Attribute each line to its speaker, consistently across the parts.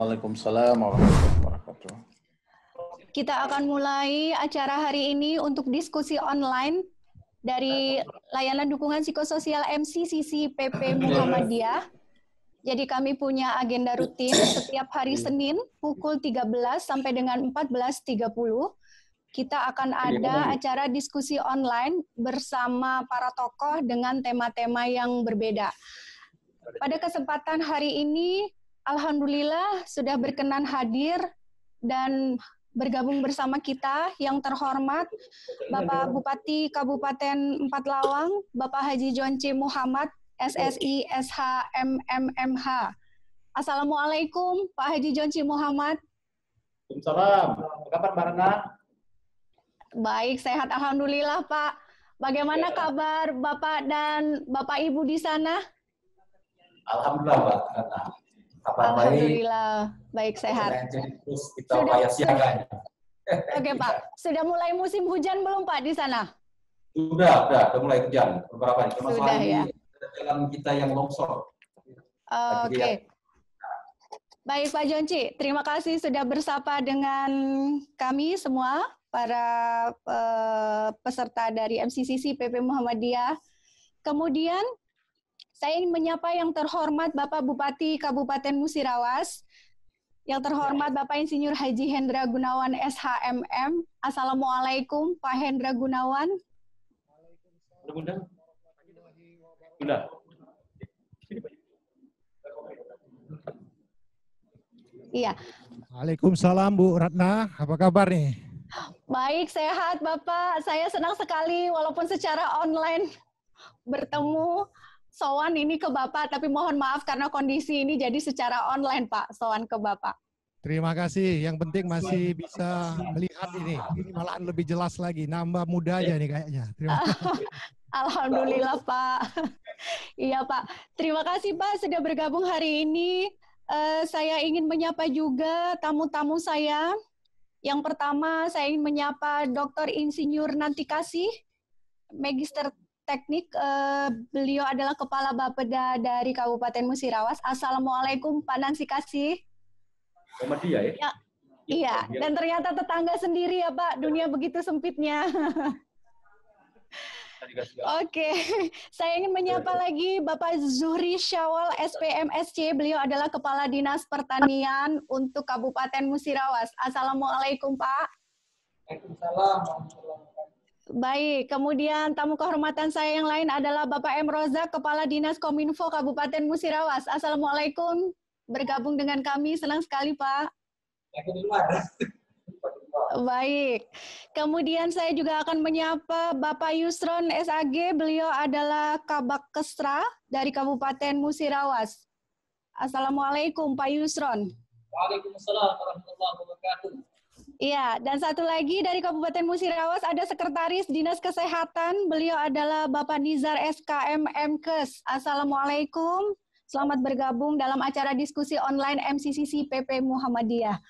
Speaker 1: Waalaikumsalam warahmatullahi wabarakatuh.
Speaker 2: Kita akan mulai acara hari ini untuk diskusi online dari layanan dukungan psikososial MCCC PP Muhammadiyah. Jadi kami punya agenda rutin setiap hari Senin pukul 13 sampai dengan 14.30. Kita akan ada acara diskusi online bersama para tokoh dengan tema-tema yang berbeda. Pada kesempatan hari ini, alhamdulillah sudah berkenan hadir dan bergabung bersama kita yang terhormat Bapak Bupati Kabupaten Empat Lawang, Bapak Haji Jonci Muhammad, SSI SH MMMH. Assalamualaikum Pak Haji Jonci Muhammad.
Speaker 3: Waalaikumsalam. Apa kabar Mbak Rana?
Speaker 2: Baik, sehat alhamdulillah Pak. Bagaimana kabar Bapak dan Bapak Ibu di sana?
Speaker 3: Alhamdulillah Mbak Rana. Kabar
Speaker 2: alhamdulillah baik sehat.
Speaker 3: Terus kita upaya siaga.
Speaker 2: Oke Pak, sudah mulai musim hujan belum Pak di sana?
Speaker 3: Sudah mulai hujan. Beberapa hari.
Speaker 2: Sudah ya.
Speaker 3: Jalan kita yang longsor.
Speaker 2: Oke. Baik Pak Jonci, terima kasih sudah bersapa dengan kami semua para peserta dari MCCC PP Muhammadiyah. Kemudian saya ingin menyapa yang terhormat Bapak Bupati Kabupaten Musirawas, yang terhormat Bapak Insinyur Haji Hendra Gunawan SHMM. Assalamualaikum Pak Hendra Gunawan.
Speaker 3: Sudah.
Speaker 2: Iya.
Speaker 4: Waalaikumsalam Bu Ratna, apa kabar nih?
Speaker 2: Baik, sehat Bapak. Saya senang sekali walaupun secara online bertemu. Sowan ini ke Bapak, tapi mohon maaf karena kondisi ini jadi secara online Pak, sowan ke Bapak.
Speaker 4: Terima kasih, yang penting masih bisa melihat ini malahan lebih jelas lagi, nambah muda aja nih kayaknya. Terima kasih.
Speaker 2: Alhamdulillah Pak. Iya Pak, terima kasih Pak sudah bergabung hari ini. Saya ingin menyapa juga tamu-tamu saya. Yang pertama saya ingin menyapa Dr. Insinyur Nanti Kasih, Magister Teknik, beliau adalah Kepala Bapeda dari Kabupaten Musirawas. Assalamualaikum Pak Nanti Kasih.
Speaker 3: Muhammadiyah ya?
Speaker 2: Iya, dan ternyata tetangga sendiri ya Pak, dunia begitu sempitnya. Oke, saya ingin menyapa lagi Bapak Zuhri Syawal SPMSC, beliau adalah Kepala Dinas Pertanian untuk Kabupaten Musirawas. Assalamualaikum Pak.
Speaker 3: Waalaikumsalam.
Speaker 2: Baik, kemudian tamu kehormatan saya yang lain adalah Bapak M. Rozak, Kepala Dinas Kominfo Kabupaten Musirawas. Assalamualaikum, bergabung dengan kami, senang sekali Pak. Baik, kemudian saya juga akan menyapa Bapak Yusron SAG, beliau adalah Kabak Kesra dari Kabupaten Musirawas. Assalamualaikum Pak Yusron.
Speaker 3: Waalaikumsalam warahmatullahi wabarakatuh.
Speaker 2: Iya, dan satu lagi dari Kabupaten Musirawas ada Sekretaris Dinas Kesehatan, beliau adalah Bapak Nizar SKM MKes. Assalamualaikum, selamat bergabung dalam acara diskusi online MCCC PP Muhammadiyah.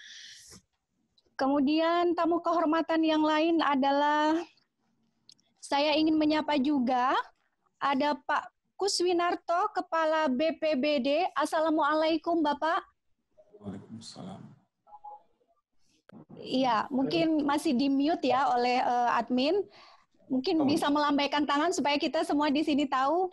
Speaker 2: Kemudian tamu kehormatan yang lain adalah, saya ingin menyapa juga, ada Pak Kuswinarto, Kepala BPBD. Assalamualaikum Bapak.
Speaker 1: Waalaikumsalam.
Speaker 2: Iya, mungkin masih di-mute ya oleh admin. Mungkin bisa melambaikan tangan supaya kita semua di sini tahu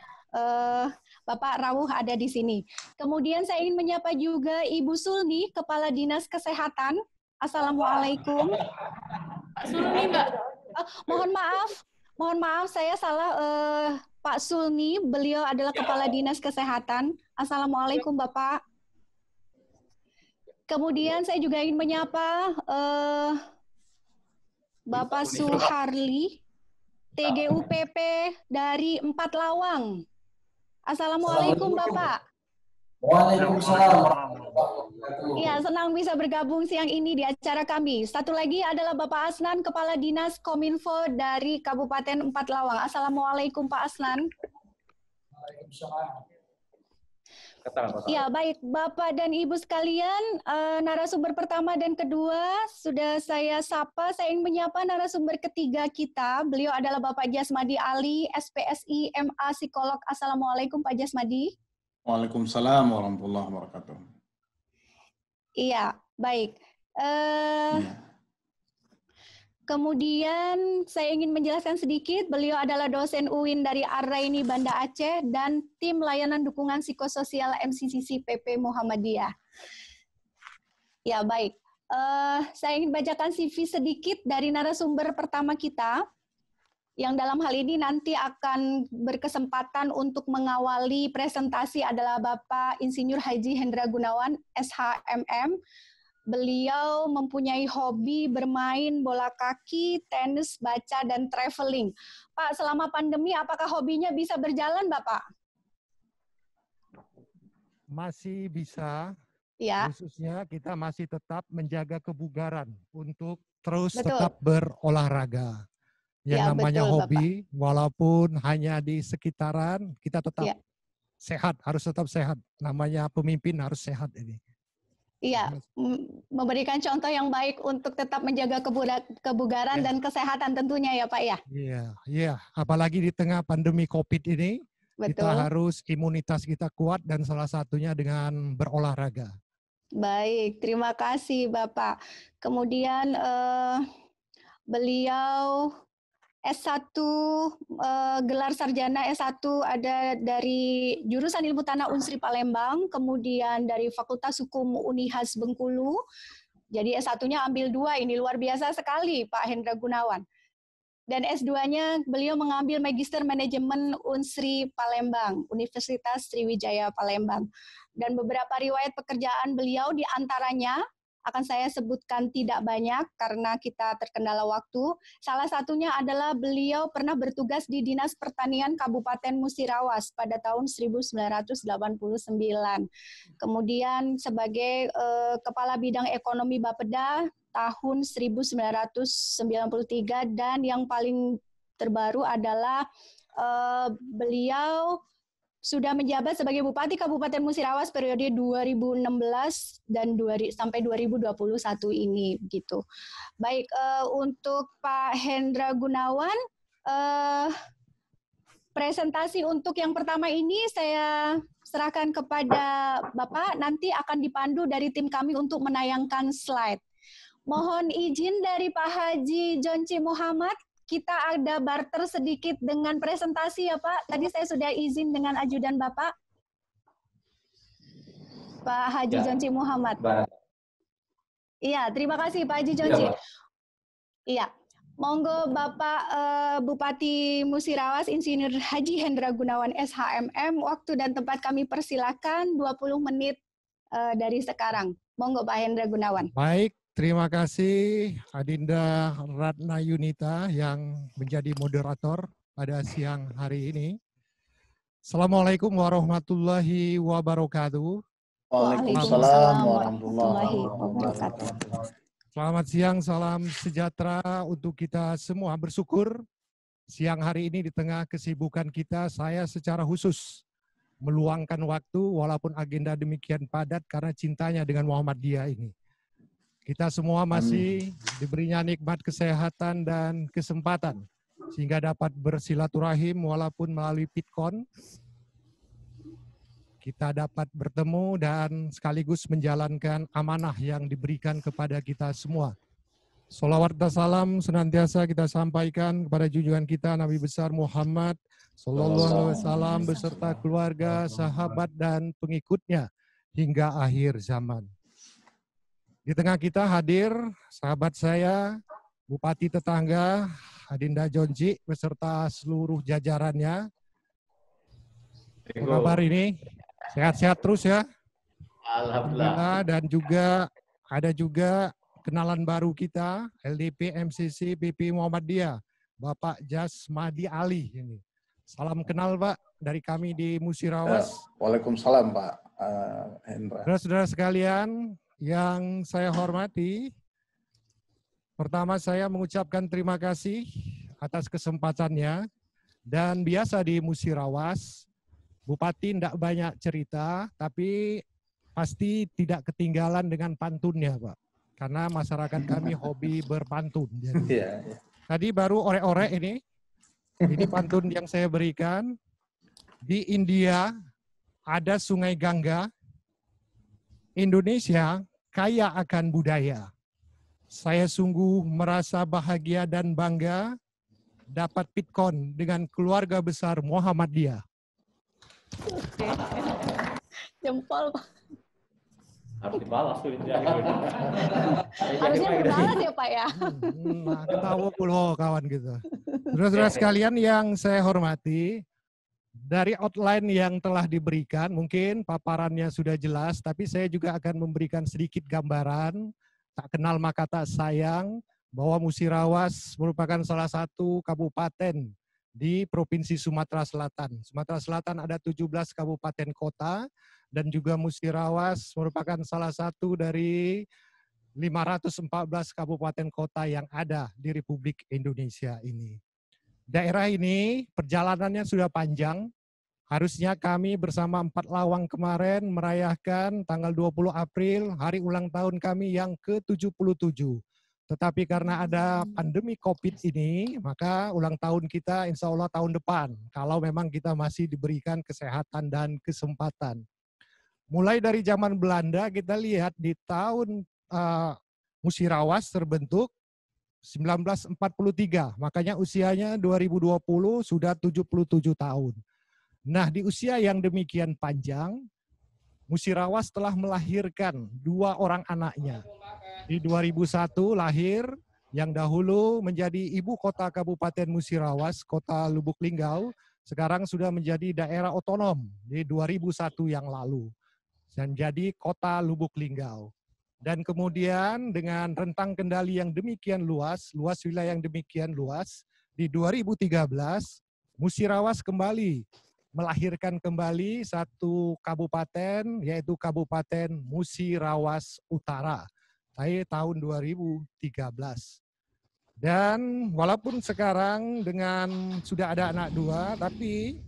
Speaker 2: Bapak Rawuh ada di sini. Kemudian saya ingin menyapa juga Ibu Sulni, Kepala Dinas Kesehatan. Assalamualaikum.
Speaker 5: Sulni, Mbak.
Speaker 2: Mohon maaf saya salah, Pak Sulni, beliau adalah Kepala Dinas Kesehatan. Assalamualaikum Bapak. Kemudian saya juga ingin menyapa Bapak Suharli, TGUPP dari Empat Lawang. Assalamualaikum Bapak.
Speaker 3: Waalaikumsalam.
Speaker 2: Iya, senang bisa bergabung siang ini di acara kami. Satu lagi adalah Bapak Asnan, Kepala Dinas Kominfo dari Kabupaten Empat Lawang. Assalamualaikum Pak Asnan.
Speaker 3: Waalaikumsalam.
Speaker 2: Ya, baik Bapak dan Ibu sekalian, narasumber pertama dan kedua sudah saya sapa. Saya ingin menyapa narasumber ketiga kita. Beliau adalah Bapak Jasmadi Ali, SPSI, MA Psikolog. Assalamualaikum Pak Jasmadi.
Speaker 1: Waalaikumsalam warahmatullahi wabarakatuh.
Speaker 2: Iya, baik.
Speaker 1: Iya.
Speaker 2: Kemudian saya ingin menjelaskan sedikit, beliau adalah dosen UIN dari Ar-Raini Banda Aceh dan tim layanan dukungan psikososial MCCC PP Muhammadiyah. Ya, baik. Saya ingin bacakan CV sedikit dari narasumber pertama kita, yang dalam hal ini nanti akan berkesempatan untuk mengawali presentasi adalah Bapak Insinyur Haji Hendra Gunawan, SHMM. Beliau mempunyai hobi bermain bola kaki, tenis, baca, dan traveling. Pak, selama pandemi apakah hobinya bisa berjalan, Bapak?
Speaker 4: Masih bisa,
Speaker 2: Ya,
Speaker 4: khususnya kita masih tetap menjaga kebugaran untuk terus
Speaker 2: betul.
Speaker 4: tetap berolahraga. Yang
Speaker 2: Ya,
Speaker 4: namanya
Speaker 2: betul,
Speaker 4: hobi, walaupun hanya di sekitaran, kita tetap
Speaker 2: Ya.
Speaker 4: sehat, harus tetap sehat. Namanya pemimpin harus sehat ini.
Speaker 2: Iya, memberikan contoh yang baik untuk tetap menjaga kebugaran dan kesehatan tentunya ya Pak ya.
Speaker 4: Iya. Apalagi di tengah pandemi COVID ini, kita
Speaker 2: Betul.
Speaker 4: harus imunitas kita kuat dan salah satunya dengan berolahraga.
Speaker 2: Baik, terima kasih Bapak. Kemudian beliau S1, gelar sarjana S1 ada dari jurusan Ilmu Tanah Unsri Palembang, kemudian dari Fakultas Hukum Unihas Bengkulu. Jadi S1-nya ambil 2, ini luar biasa sekali Pak Hendra Gunawan. Dan S2-nya beliau mengambil Magister Manajemen Unsri Palembang, Universitas Sriwijaya Palembang. Dan beberapa riwayat pekerjaan beliau diantaranya akan saya sebutkan tidak banyak karena kita terkendala waktu. Salah satunya adalah beliau pernah bertugas di Dinas Pertanian Kabupaten Musirawas pada tahun 1989. Kemudian sebagai Kepala Bidang Ekonomi Bapeda tahun 1993 dan yang paling terbaru adalah beliau sudah menjabat sebagai Bupati Kabupaten Musirawas periode 2016 dan sampai 2021 ini gitu. Baik, untuk Pak Hendra Gunawan, presentasi untuk yang pertama ini saya serahkan kepada Bapak, nanti akan dipandu dari tim kami untuk menayangkan slide. Mohon izin dari Pak Haji Jonci Muhammad, kita ada barter sedikit dengan presentasi ya Pak. Tadi saya sudah izin dengan ajudan Bapak. Pak Haji Jonci Muhammad. Iya, terima kasih Pak Haji Jonci. Iya, monggo Bapak Bupati Musirawas Insinyur Haji Hendra Gunawan SHMM, waktu dan tempat kami persilakan 20 menit dari sekarang. Monggo Pak Hendra Gunawan.
Speaker 4: Baik. Terima kasih Adinda Ratna Yunita yang menjadi moderator pada siang hari ini. Assalamualaikum warahmatullahi wabarakatuh.
Speaker 1: Waalaikumsalam warahmatullahi wabarakatuh.
Speaker 4: Selamat siang, salam sejahtera untuk kita semua. Bersyukur siang hari ini di tengah kesibukan kita, saya secara khusus meluangkan waktu walaupun agenda demikian padat karena cintanya dengan Muhammadiyah ini. Kita semua masih diberinya nikmat kesehatan dan kesempatan sehingga dapat bersilaturahim walaupun melalui Pitkon. Kita dapat bertemu dan sekaligus menjalankan amanah yang diberikan kepada kita semua. Sholawat dan salam senantiasa kita sampaikan kepada junjungan kita Nabi besar Muhammad Sallallahu Alaihi Wasallam beserta keluarga, sahabat dan pengikutnya hingga akhir zaman. Di tengah kita hadir sahabat saya, Bupati tetangga, Adinda Jonci, beserta seluruh jajarannya. Apa kabar ini? Sehat-sehat terus ya? Alhamdulillah. Dan juga ada juga kenalan baru kita, LDP MCC PP Muhammadiyah, Bapak Jasmadi Ali. Ini. Salam kenal Pak dari kami di Musirawas.
Speaker 1: Waalaikumsalam Pak Hendra.
Speaker 4: Saudara-saudara sekalian, yang saya hormati, pertama saya mengucapkan terima kasih atas kesempatannya dan biasa di Musirawas, Bupati tidak banyak cerita, tapi pasti tidak ketinggalan dengan pantunnya Pak, karena masyarakat kami hobi berpantun. Jadi, tadi baru orek-orek ini pantun yang saya berikan. Di India ada Sungai Gangga, Indonesia kaya akan budaya. Saya sungguh merasa bahagia dan bangga dapat pitkon dengan keluarga besar Muhammadiyah.
Speaker 2: Jempol.
Speaker 3: Harus dibalas tuh.
Speaker 2: Harusnya berbalas ya Pak ya.
Speaker 4: Nah, ketawa pulau kawan gitu. Saudara-saudara sekalian yang saya hormati, dari outline yang telah diberikan, mungkin paparannya sudah jelas, tapi saya juga akan memberikan sedikit gambaran, tak kenal maka tak sayang, bahwa Musirawas merupakan salah satu kabupaten di Provinsi Sumatera Selatan. Sumatera Selatan ada 17 kabupaten kota, dan juga Musirawas merupakan salah satu dari 514 kabupaten kota yang ada di Republik Indonesia ini. Daerah ini perjalanannya sudah panjang. Harusnya kami bersama 4 Lawang kemarin merayakan tanggal 20 April hari ulang tahun kami yang ke-77. Tetapi karena ada pandemi COVID ini, maka ulang tahun kita insya Allah tahun depan. Kalau memang kita masih diberikan kesehatan dan kesempatan. Mulai dari zaman Belanda kita lihat di tahun Musirawas terbentuk 1943, makanya usianya 2020 sudah 77 tahun. Nah, di usia yang demikian panjang, Musirawas telah melahirkan 2 orang anaknya. Di 2001 lahir yang dahulu menjadi ibu kota Kabupaten Musirawas, Kota Lubuk Linggau, sekarang sudah menjadi daerah otonom di 2001 yang lalu. Dan jadi Kota Lubuk Linggau. Dan kemudian dengan rentang kendali yang demikian luas wilayah yang demikian luas, di 2013 Musirawas kembali melahirkan kembali satu kabupaten, yaitu Kabupaten Musirawas Utara, tahun 2013. Dan walaupun sekarang dengan sudah ada anak 2, tapi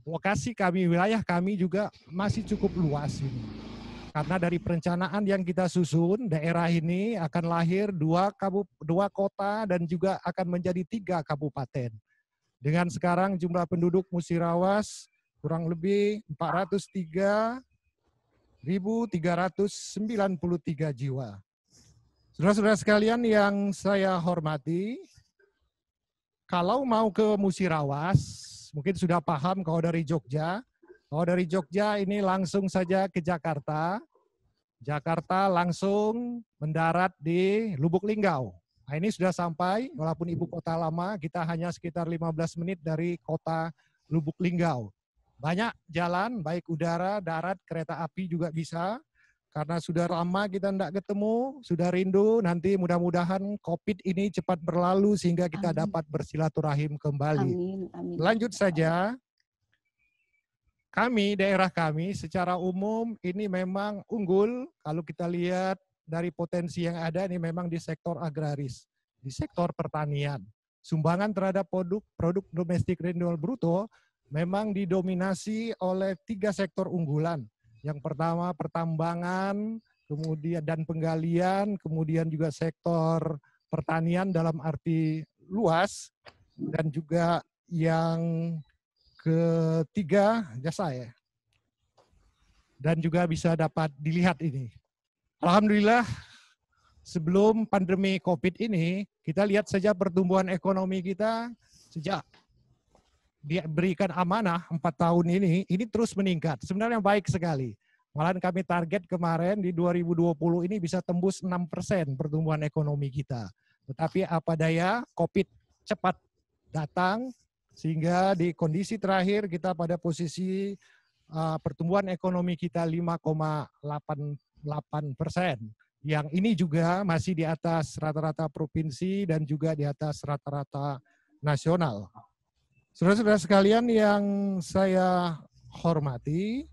Speaker 4: lokasi kami, wilayah kami juga masih cukup luas ini. Karena dari perencanaan yang kita susun, daerah ini akan lahir 2 kota dan juga akan menjadi 3 kabupaten. Dengan sekarang jumlah penduduk Musirawas kurang lebih 403.393 jiwa. Saudara-saudara sekalian yang saya hormati, kalau mau ke Musirawas, mungkin sudah paham kalau dari Jogja. Kalau dari Jogja ini langsung saja ke Jakarta. Jakarta langsung mendarat di Lubuk Linggau. Nah, ini sudah sampai, walaupun ibu kota lama, kita hanya sekitar 15 menit dari kota Lubuk Linggau. Banyak jalan, baik udara, darat, kereta api juga bisa. Karena sudah lama kita tidak ketemu, sudah rindu, nanti mudah-mudahan COVID ini cepat berlalu sehingga kita dapat bersilaturahim kembali.
Speaker 2: Amin, amin.
Speaker 4: Lanjut saja, daerah kami secara umum ini memang unggul kalau kita lihat dari potensi yang ada ini memang di sektor agraris, di sektor pertanian. Sumbangan terhadap produk domestik renewal bruto memang didominasi oleh 3 sektor unggulan. Yang pertama pertambangan, kemudian dan penggalian, kemudian juga sektor pertanian dalam arti luas, dan juga yang ketiga jasa ya. Dan juga bisa dapat dilihat ini. Alhamdulillah sebelum pandemi COVID ini, kita lihat saja pertumbuhan ekonomi kita sejak diberikan amanah 4 tahun ini terus meningkat. Sebenarnya baik sekali. Malahan kami target kemarin di 2020 ini bisa tembus 6% pertumbuhan ekonomi kita. Tetapi apa daya, COVID cepat datang, sehingga di kondisi terakhir kita pada posisi pertumbuhan ekonomi kita 5,88%. Yang ini juga masih di atas rata-rata provinsi dan juga di atas rata-rata nasional. Saudara-saudara sekalian yang saya hormati,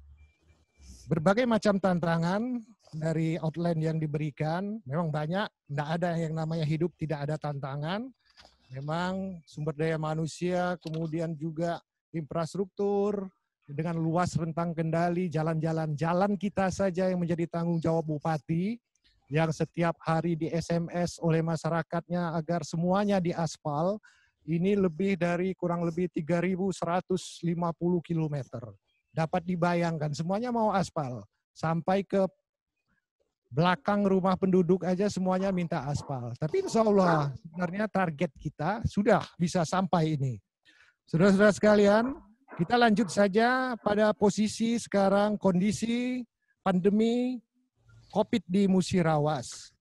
Speaker 4: berbagai macam tantangan dari outline yang diberikan, memang banyak, tidak ada yang namanya hidup tidak ada tantangan. Memang sumber daya manusia, kemudian juga infrastruktur, dengan luas rentang kendali, jalan kita saja yang menjadi tanggung jawab bupati, yang setiap hari di SMS oleh masyarakatnya agar semuanya diaspal, ini lebih dari kurang lebih 3.150 km. Dapat dibayangkan, semuanya mau aspal. Sampai ke belakang rumah penduduk aja semuanya minta aspal. Tapi insya Allah sebenarnya target kita sudah bisa sampai ini. Saudara-saudara sekalian, kita lanjut saja pada posisi sekarang kondisi pandemi COVID di Musirawas.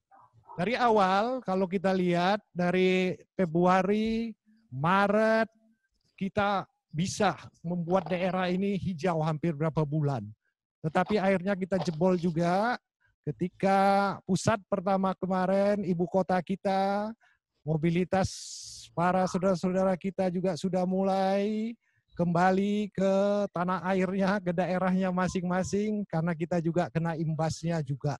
Speaker 4: Dari awal kalau kita lihat dari Februari, Maret, kita bisa membuat daerah ini hijau hampir berapa bulan. Tetapi akhirnya kita jebol juga ketika pusat pertama kemarin, ibu kota kita, mobilitas para saudara-saudara kita juga sudah mulai kembali ke tanah airnya, ke daerahnya masing-masing, karena kita juga kena imbasnya juga.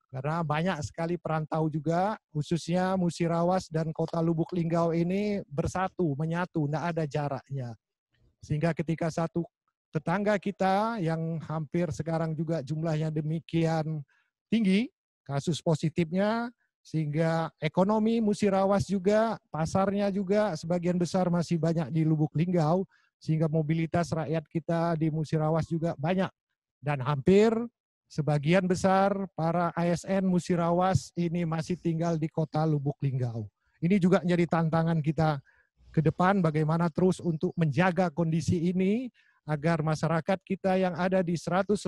Speaker 4: Karena banyak sekali perantau juga, khususnya Musirawas dan kota Lubuk Linggau ini bersatu, menyatu, tidak ada jaraknya. Sehingga ketika satu tetangga kita yang hampir sekarang juga jumlahnya demikian tinggi kasus positifnya, sehingga ekonomi Musirawas juga, pasarnya juga sebagian besar masih banyak di Lubuk Linggau, sehingga mobilitas rakyat kita di Musirawas juga banyak. Dan hampir sebagian besar para ASN Musirawas ini masih tinggal di kota Lubuk Linggau. Ini juga menjadi tantangan kita ke depan, bagaimana terus untuk menjaga kondisi ini, agar masyarakat kita yang ada di 186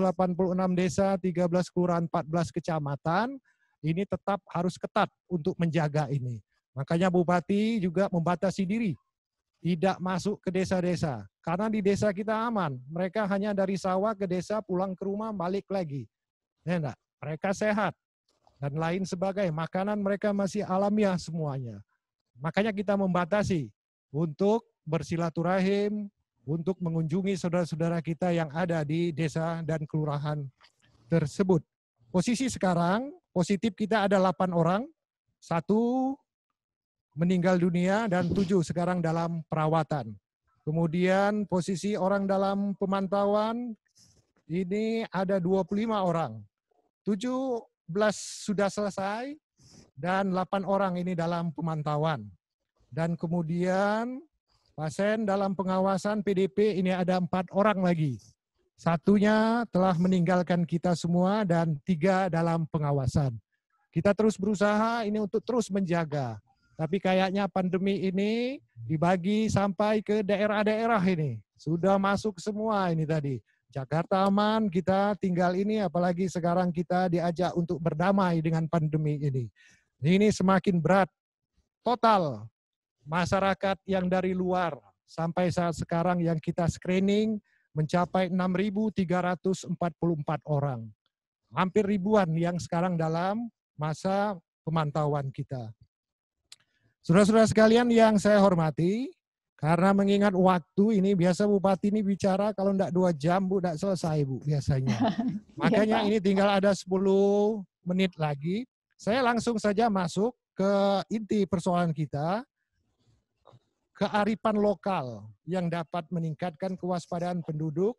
Speaker 4: desa, 13 kelurahan, 14 kecamatan, ini tetap harus ketat untuk menjaga ini. Makanya Bupati juga membatasi diri, tidak masuk ke desa-desa. Karena di desa kita aman, mereka hanya dari sawah ke desa, pulang ke rumah, balik lagi. Ya enggak? Mereka sehat, dan lain sebagainya. Makanan mereka masih alamiah semuanya. Makanya kita membatasi untuk bersilaturahim, untuk mengunjungi saudara-saudara kita yang ada di desa dan kelurahan tersebut. Posisi sekarang, positif kita ada 8 orang, 1 meninggal dunia dan 7 sekarang dalam perawatan. Kemudian posisi orang dalam pemantauan, ini ada 25 orang. 17 sudah selesai dan 8 orang ini dalam pemantauan. Dan kemudian pasien dalam pengawasan PDP ini ada 4 orang lagi. 1-nya telah meninggalkan kita semua dan 3 dalam pengawasan. Kita terus berusaha ini untuk terus menjaga. Tapi kayaknya pandemi ini dibagi sampai ke daerah-daerah ini. Sudah masuk semua ini tadi. Jakarta aman, kita tinggal ini, apalagi sekarang kita diajak untuk berdamai dengan pandemi ini. Ini semakin berat. Total masyarakat yang dari luar sampai saat sekarang yang kita screening mencapai 6.344 orang. Hampir ribuan yang sekarang dalam masa pemantauan kita. Saudara-saudara sekalian yang saya hormati, karena mengingat waktu ini, biasa Bupati ini bicara kalau enggak 2 jam, Bu, enggak selesai, Bu, biasanya. Makanya ini tinggal ada 10 menit lagi. Saya langsung saja masuk ke inti persoalan kita, kearifan lokal yang dapat meningkatkan kewaspadaan penduduk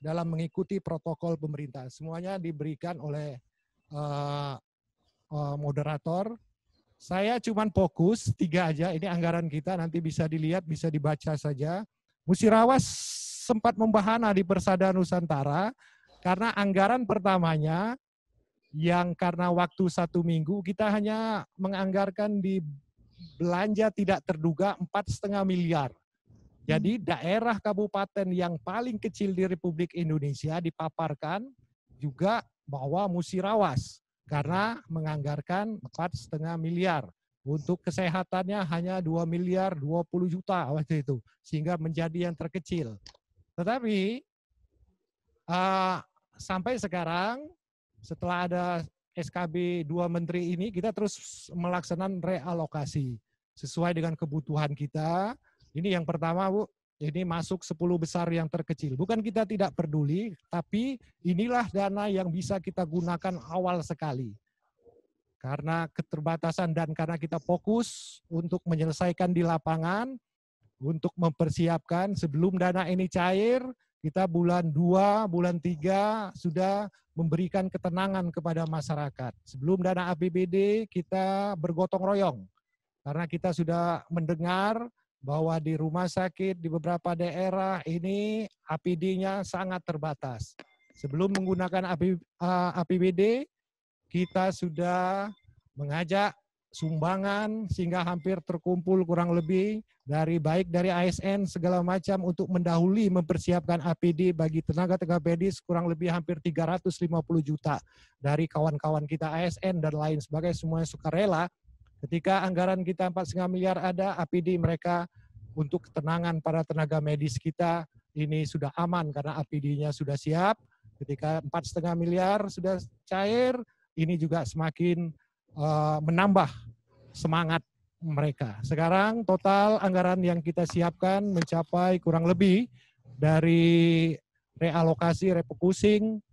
Speaker 4: dalam mengikuti protokol pemerintah. Semuanya diberikan oleh moderator. Saya cuma fokus 3 aja, ini anggaran kita, nanti bisa dilihat, bisa dibaca saja. Musirawas sempat membahana di Persada Nusantara, karena anggaran pertamanya, yang karena waktu 1 minggu, kita hanya menganggarkan di belanja tidak terduga 4,5 miliar. Jadi daerah kabupaten yang paling kecil di Republik Indonesia dipaparkan juga bahwa Musirawas karena menganggarkan 4,5 miliar. Untuk kesehatannya hanya 2 miliar 20 juta waktu itu. Sehingga menjadi yang terkecil. Tetapi sampai sekarang setelah ada SKB 2 menteri ini, kita terus melaksanakan realokasi sesuai dengan kebutuhan kita. Ini yang pertama, Bu, ini masuk 10 besar yang terkecil. Bukan kita tidak peduli, tapi inilah dana yang bisa kita gunakan awal sekali. Karena keterbatasan dan karena kita fokus untuk menyelesaikan di lapangan, untuk mempersiapkan sebelum dana ini cair, kita bulan 2, bulan 3 sudah memberikan ketenangan kepada masyarakat. Sebelum dana APBD kita bergotong royong. Karena kita sudah mendengar bahwa di rumah sakit di beberapa daerah ini APD-nya sangat terbatas. Sebelum menggunakan APBD, kita sudah mengajak sumbangan sehingga hampir terkumpul kurang lebih baik dari ASN segala macam untuk mendahului mempersiapkan APD bagi tenaga-tenaga medis kurang lebih hampir 350 juta dari kawan-kawan kita ASN dan lain sebagainya, semuanya sukarela. Ketika anggaran kita 4,5 miliar ada, APD mereka untuk ketenangan para tenaga medis kita ini sudah aman karena APD-nya sudah siap. Ketika 4,5 miliar sudah cair, ini juga semakin menambah semangat mereka. Sekarang total anggaran yang kita siapkan mencapai kurang lebih dari realokasi, refocusing,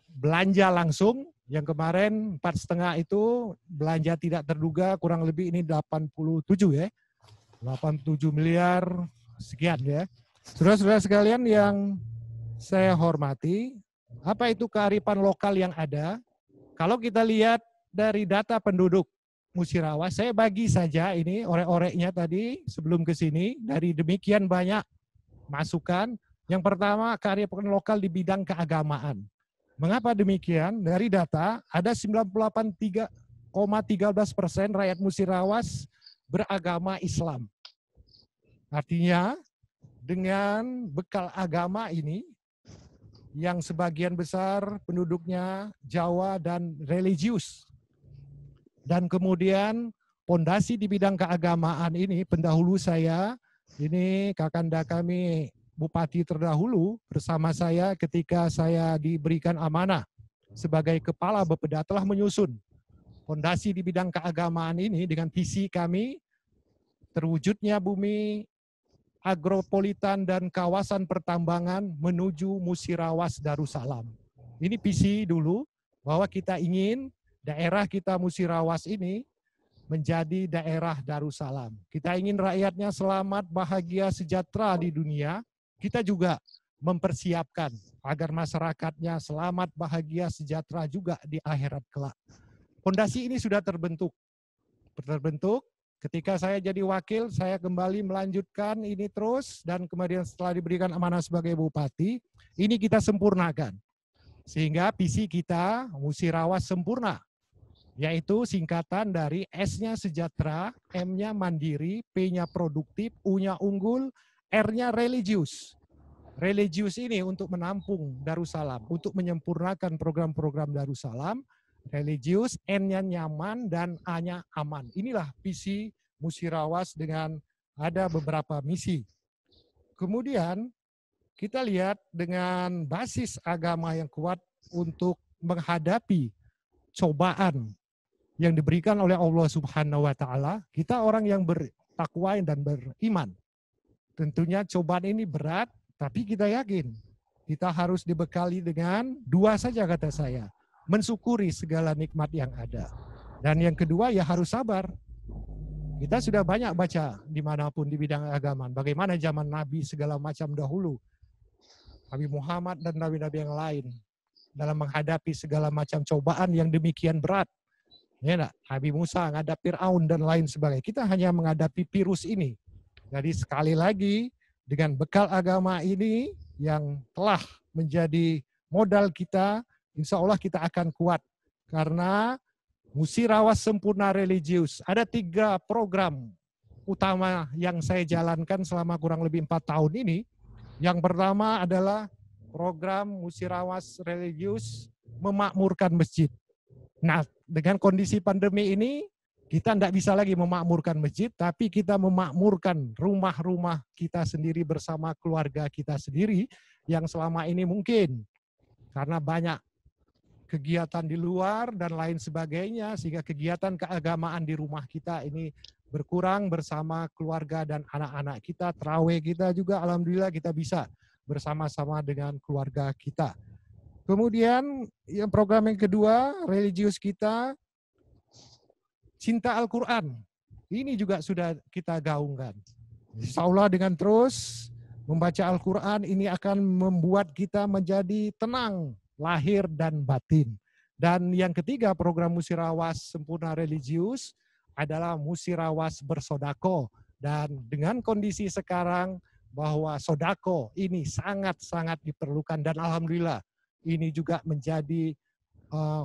Speaker 4: belanja langsung. Yang kemarin 4,5 itu belanja tidak terduga kurang lebih ini 87 ya. 87 miliar sekian ya. Saudara-saudara sekalian yang saya hormati, apa itu kearifan lokal yang ada? Kalau kita lihat dari data penduduk Musirawas, saya bagi saja ini orek-oreknya tadi sebelum ke sini, dari demikian banyak masukan. Yang pertama, kearifan lokal di bidang keagamaan. Mengapa demikian? Dari data, ada 98,13% rakyat Musirawas beragama Islam. Artinya, dengan bekal agama ini, yang sebagian besar penduduknya Jawa dan religius. Dan kemudian pondasi di bidang keagamaan ini, pendahulu saya, ini kakanda kami Bupati terdahulu bersama saya ketika saya diberikan amanah sebagai Kepala Bapeda telah menyusun pondasi di bidang keagamaan ini dengan visi kami terwujudnya bumi agropolitan dan kawasan pertambangan menuju Musirawas Darussalam. Ini visi dulu bahwa kita ingin daerah kita Musirawas ini menjadi daerah Darussalam. Kita ingin rakyatnya selamat, bahagia, sejahtera di dunia. Kita juga mempersiapkan agar masyarakatnya selamat, bahagia, sejahtera juga di akhirat kelak. Fondasi ini sudah terbentuk. Ketika saya jadi wakil, saya kembali melanjutkan ini terus, dan kemudian setelah diberikan amanah sebagai bupati, ini kita sempurnakan. Sehingga visi kita Musirawas sempurna, yaitu singkatan dari S-nya sejahtera, M-nya mandiri, P-nya produktif, U-nya unggul, R-nya religius. Religius ini untuk menampung Darussalam, untuk menyempurnakan program-program Darussalam. Religius, N-nya nyaman, dan A-nya aman. Inilah visi Musirawas dengan ada beberapa misi. Kemudian kita lihat dengan basis agama yang kuat untuk menghadapi cobaan yang diberikan oleh Allah Subhanahu wa Ta'ala. Kita orang yang bertakwa dan beriman. Tentunya cobaan ini berat, tapi kita yakin kita harus dibekali dengan dua saja kata saya. Mensyukuri segala nikmat yang ada. Dan yang kedua ya harus sabar. Kita sudah banyak baca dimanapun di bidang agama. Bagaimana zaman Nabi segala macam dahulu. Nabi Muhammad dan Nabi-Nabi yang lain. Dalam menghadapi segala macam cobaan yang demikian berat. Ya, Nabi Musa menghadapi Fir'aun dan lain sebagainya. Kita hanya menghadapi virus ini. Jadi sekali lagi dengan bekal agama ini yang telah menjadi modal kita, insya Allah kita akan kuat. Karena Musirawas Sempurna Religius, ada 3 program utama yang saya jalankan selama kurang lebih 4 tahun ini. Yang pertama adalah program Musirawas Religius memakmurkan masjid. Nah, dengan kondisi pandemi ini, kita tidak bisa lagi memakmurkan masjid, tapi kita memakmurkan rumah-rumah kita sendiri bersama keluarga kita sendiri yang selama ini mungkin karena banyak kegiatan di luar dan lain sebagainya, sehingga kegiatan keagamaan di rumah kita ini berkurang bersama keluarga dan anak-anak kita. Tarawih kita juga alhamdulillah kita bisa bersama-sama dengan keluarga kita. Kemudian yang program yang kedua, religius kita, cinta Al-Quran. Ini juga sudah kita gaungkan. Insya Allah dengan terus membaca Al-Quran ini akan membuat kita menjadi tenang, lahir dan batin. Dan yang ketiga program Musirawas Sempurna Religius adalah Musirawas Bersodako. Dan dengan kondisi sekarang bahwa sodako ini sangat-sangat diperlukan dan alhamdulillah ini juga menjadi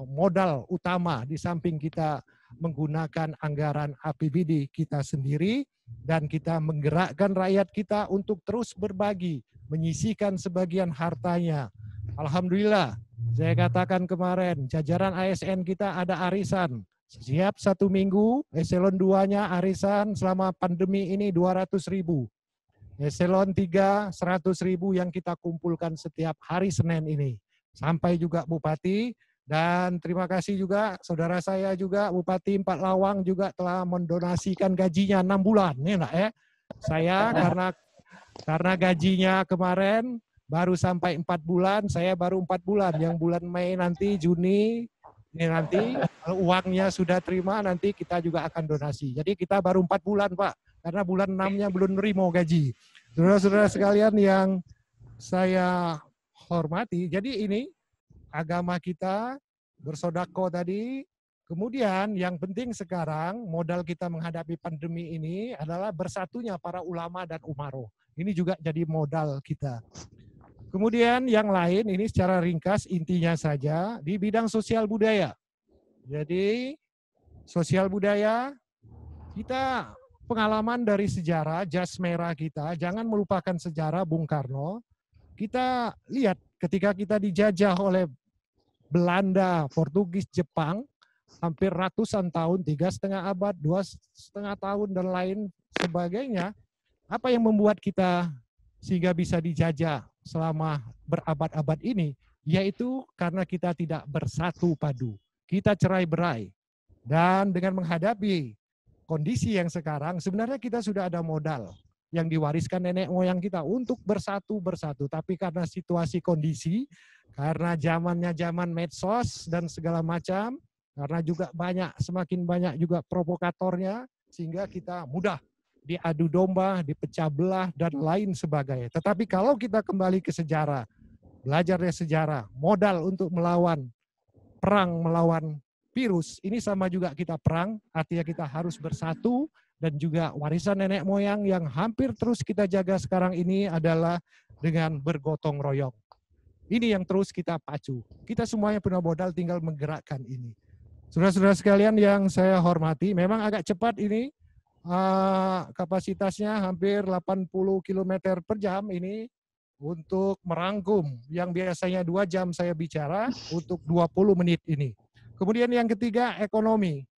Speaker 4: modal utama di samping kita menggunakan anggaran APBD kita sendiri dan kita menggerakkan rakyat kita untuk terus berbagi, menyisihkan sebagian hartanya. Alhamdulillah, saya katakan kemarin, jajaran ASN kita ada arisan. Setiap 1 minggu, eselon 2-nya arisan selama pandemi ini 200.000. Eselon 3, 100.000 yang kita kumpulkan setiap hari Senin ini. Sampai juga Bupati, dan terima kasih juga saudara saya juga Bupati 4 Lawang juga telah mendonasikan gajinya 6 bulan. Ini enggak ya? Saya karena gajinya kemarin baru sampai 4 bulan, saya baru 4 bulan. Yang bulan Mei nanti, Juni, ini nanti kalau uangnya sudah terima, nanti kita juga akan donasi. Jadi kita baru 4 bulan Pak, karena bulan 6-nya belum nerima gaji. Saudara-saudara sekalian yang saya hormati, jadi ini agama kita bersodako tadi. Kemudian yang penting sekarang modal kita menghadapi pandemi ini adalah bersatunya para ulama dan umaro. Ini juga jadi modal kita. Kemudian yang lain ini secara ringkas intinya saja di bidang sosial budaya. Jadi sosial budaya kita pengalaman dari sejarah jas merah kita, jangan melupakan sejarah Bung Karno. Kita lihat ketika kita dijajah oleh Belanda, Portugis, Jepang, hampir ratusan tahun, 3,5 abad, 2,5 tahun, dan lain sebagainya. Apa yang membuat kita sehingga bisa dijajah selama berabad-abad ini? Yaitu karena kita tidak bersatu padu. Kita cerai-berai. Dan dengan menghadapi kondisi yang sekarang, sebenarnya kita sudah ada modal yang diwariskan nenek moyang kita untuk bersatu. Tapi karena situasi kondisi, karena zamannya zaman medsos dan segala macam, karena juga semakin banyak juga provokatornya, sehingga kita mudah diadu domba, dipecah belah, dan lain sebagainya. Tetapi kalau kita kembali ke sejarah, belajar dari sejarah, modal untuk perang melawan virus, ini sama juga kita perang, artinya kita harus bersatu, dan juga warisan nenek moyang yang hampir terus kita jaga sekarang ini adalah dengan bergotong royong. Ini yang terus kita pacu. Kita semuanya punya modal, tinggal menggerakkan ini. Saudara-saudara sekalian yang saya hormati, memang agak cepat ini, kapasitasnya hampir 80 km per jam ini untuk merangkum yang biasanya 2 jam saya bicara untuk 20 menit ini. Kemudian yang ketiga, ekonomi.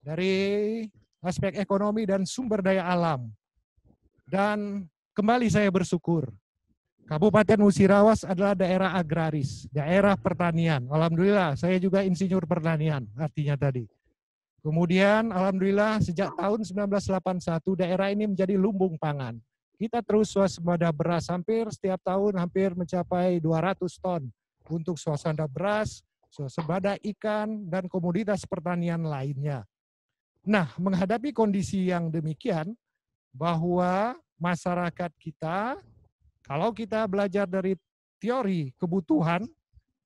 Speaker 4: Dari aspek ekonomi dan sumber daya alam. Dan kembali saya bersyukur, Kabupaten Musirawas adalah daerah agraris, daerah pertanian. Alhamdulillah, saya juga insinyur pertanian, artinya tadi. Kemudian, alhamdulillah, sejak tahun 1981, daerah ini menjadi lumbung pangan. Kita terus swasembada beras, hampir setiap tahun hampir mencapai 200 ton untuk swasembada beras, swasembada ikan, dan komoditas pertanian lainnya. Nah, menghadapi kondisi yang demikian, bahwa masyarakat kita, kalau kita belajar dari teori kebutuhan,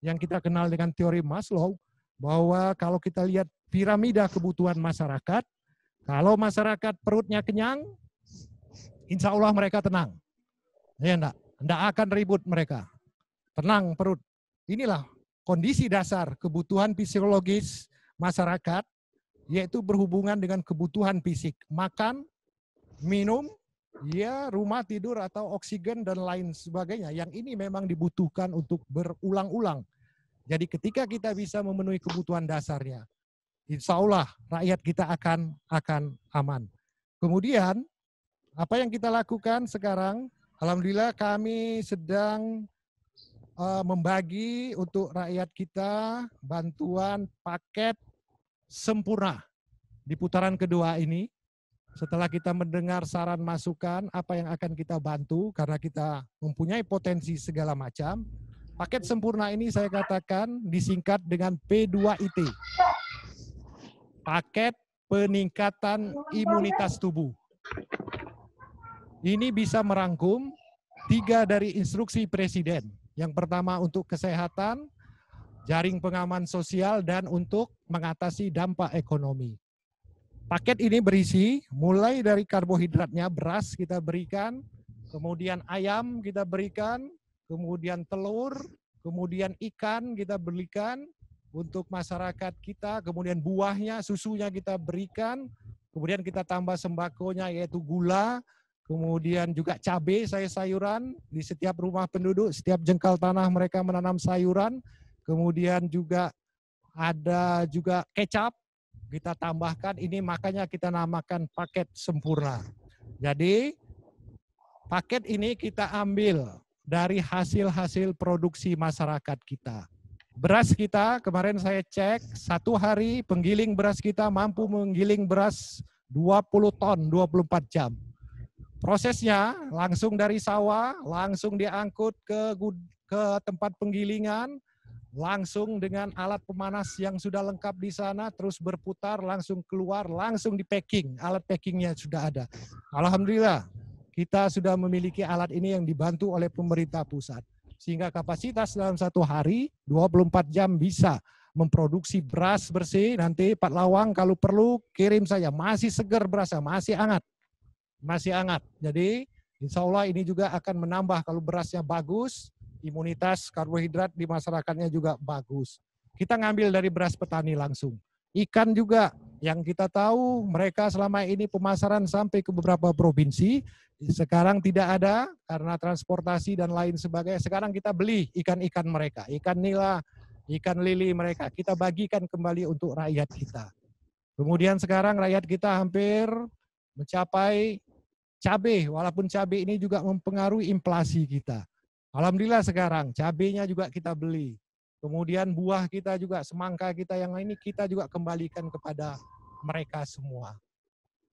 Speaker 4: yang kita kenal dengan teori Maslow, bahwa kalau kita lihat piramida kebutuhan masyarakat, kalau masyarakat perutnya kenyang, insya Allah mereka tenang. Ya enggak akan ribut mereka. Tenang perut. Inilah kondisi dasar kebutuhan fisiologis masyarakat, yaitu berhubungan dengan kebutuhan fisik, makan, minum, ya rumah tidur atau oksigen dan lain sebagainya. Yang ini memang dibutuhkan untuk berulang-ulang. Jadi ketika kita bisa memenuhi kebutuhan dasarnya, insya Allah rakyat kita akan aman. Kemudian apa yang kita lakukan sekarang? Alhamdulillah kami sedang membagi untuk rakyat kita bantuan paket sempurna di putaran kedua ini. Setelah kita mendengar saran masukan apa yang akan kita bantu karena kita mempunyai potensi segala macam, paket sempurna ini saya katakan disingkat dengan P2IT. Paket peningkatan imunitas tubuh. Ini bisa merangkum 3 dari instruksi Presiden. Yang pertama untuk kesehatan, jaring pengaman sosial, dan untuk mengatasi dampak ekonomi. Paket ini berisi mulai dari karbohidratnya, beras kita berikan, kemudian ayam kita berikan, kemudian telur, kemudian ikan kita berikan, untuk masyarakat kita, kemudian buahnya, susunya kita berikan, kemudian kita tambah sembakonya yaitu gula, kemudian juga cabai, sayuran di setiap rumah penduduk, setiap jengkal tanah mereka menanam sayuran, kemudian juga ada juga kecap, kita tambahkan, ini makanya kita namakan paket sempurna. Jadi paket ini kita ambil dari hasil-hasil produksi masyarakat kita. Beras kita, kemarin saya cek, 1 hari penggiling beras kita mampu menggiling beras 20 ton, 24 jam. Prosesnya langsung dari sawah, langsung diangkut ke tempat penggilingan, langsung dengan alat pemanas yang sudah lengkap di sana, terus berputar, langsung keluar, langsung di packing, alat packingnya sudah ada. Alhamdulillah, kita sudah memiliki alat ini yang dibantu oleh pemerintah pusat. Sehingga kapasitas dalam 1 hari 24 jam bisa memproduksi beras bersih. Nanti Pak Lawang kalau perlu kirim saja, masih segar berasnya, masih hangat. Masih hangat. Jadi insya Allah ini juga akan menambah kalau berasnya bagus, imunitas karbohidrat di masyarakatnya juga bagus. Kita ngambil dari beras petani langsung. Ikan juga yang kita tahu mereka selama ini pemasaran sampai ke beberapa provinsi. Sekarang tidak ada karena transportasi dan lain sebagainya. Sekarang kita beli ikan-ikan mereka, ikan nila, ikan lili mereka. Kita bagikan kembali untuk rakyat kita. Kemudian sekarang rakyat kita hampir mencapai cabai, walaupun cabai ini juga mempengaruhi inflasi kita. Alhamdulillah sekarang cabainya juga kita beli. Kemudian buah kita juga, semangka kita yang ini kita juga kembalikan kepada mereka semua.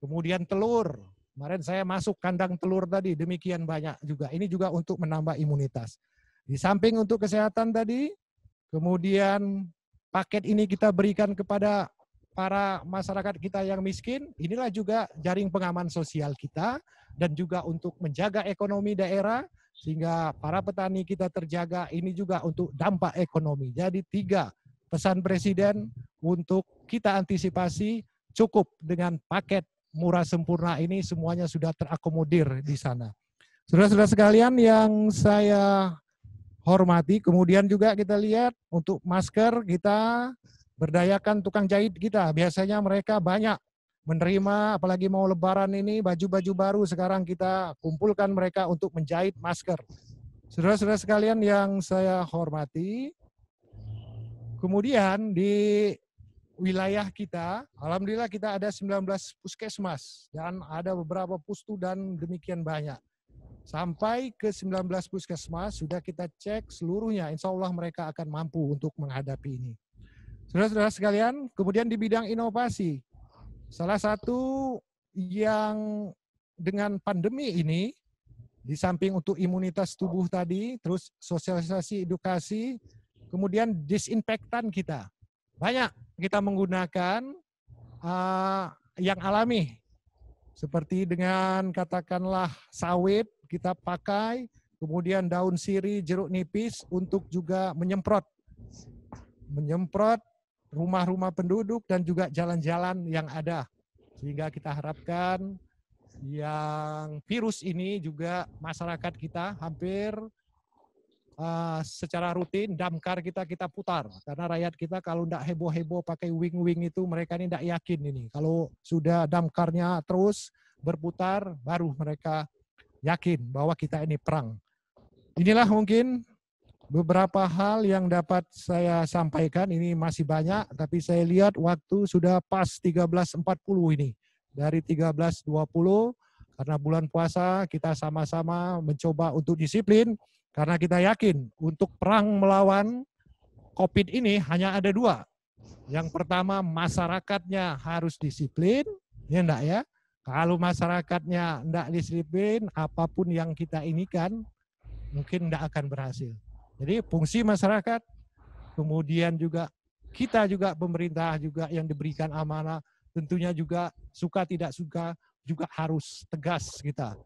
Speaker 4: Kemudian telur. Kemarin saya masuk kandang telur tadi, demikian banyak juga. Ini juga untuk menambah imunitas. Di samping untuk kesehatan tadi, kemudian paket ini kita berikan kepada para masyarakat kita yang miskin. Inilah juga jaring pengaman sosial kita dan juga untuk menjaga ekonomi daerah sehingga para petani kita terjaga. Ini juga untuk dampak ekonomi. Jadi 3 pesan Presiden untuk kita antisipasi cukup dengan paket murah sempurna ini semuanya sudah terakomodir di sana. Saudara-saudara sekalian yang saya hormati, kemudian juga kita lihat untuk masker kita berdayakan tukang jahit kita. Biasanya mereka banyak menerima, apalagi mau lebaran ini, baju-baju baru sekarang kita kumpulkan mereka untuk menjahit masker. Saudara-saudara sekalian yang saya hormati, kemudian di wilayah kita, alhamdulillah kita ada 19 puskesmas dan ada beberapa pustu dan demikian banyak. Sampai ke 19 puskesmas sudah kita cek seluruhnya, insya Allah mereka akan mampu untuk menghadapi ini. Saudara-saudara sekalian, kemudian di bidang inovasi, salah satu yang dengan pandemi ini, di samping untuk imunitas tubuh tadi, terus sosialisasi edukasi, kemudian disinfektan kita. Banyak kita menggunakan yang alami, seperti dengan katakanlah sawit kita pakai, kemudian daun sirih, jeruk nipis untuk juga menyemprot rumah-rumah penduduk dan juga jalan-jalan yang ada. Sehingga kita harapkan yang virus ini juga masyarakat kita hampir secara rutin damkar kita putar. Karena rakyat kita kalau tidak heboh-heboh pakai wing-wing itu mereka ini tidak yakin ini. Kalau sudah damkarnya terus berputar baru mereka yakin bahwa kita ini perang. Inilah mungkin beberapa hal yang dapat saya sampaikan. Ini masih banyak, tapi saya lihat waktu sudah pas 13.40 ini. Dari 13.20, karena bulan puasa kita sama-sama mencoba untuk disiplin, karena kita yakin untuk perang melawan COVID ini hanya ada 2. Yang pertama masyarakatnya harus disiplin, ya enggak ya? Kalau masyarakatnya enggak disiplin, apapun yang kita inikan mungkin enggak akan berhasil. Jadi fungsi masyarakat, kemudian juga kita juga pemerintah juga yang diberikan amanah, tentunya juga suka tidak suka juga harus tegas kita.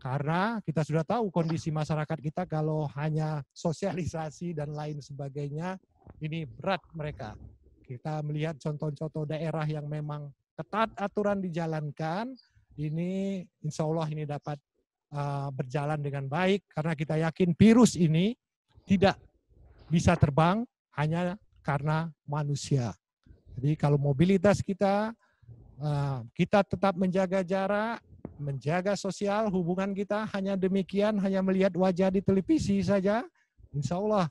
Speaker 4: Karena kita sudah tahu kondisi masyarakat kita kalau hanya sosialisasi dan lain sebagainya, ini berat mereka. Kita melihat contoh-contoh daerah yang memang ketat aturan dijalankan, ini insya Allah ini dapat berjalan dengan baik. Karena kita yakin virus ini tidak bisa terbang, hanya karena manusia. Jadi kalau mobilitas kita tetap menjaga jarak, menjaga sosial, hubungan kita hanya demikian, hanya melihat wajah di televisi saja, insya Allah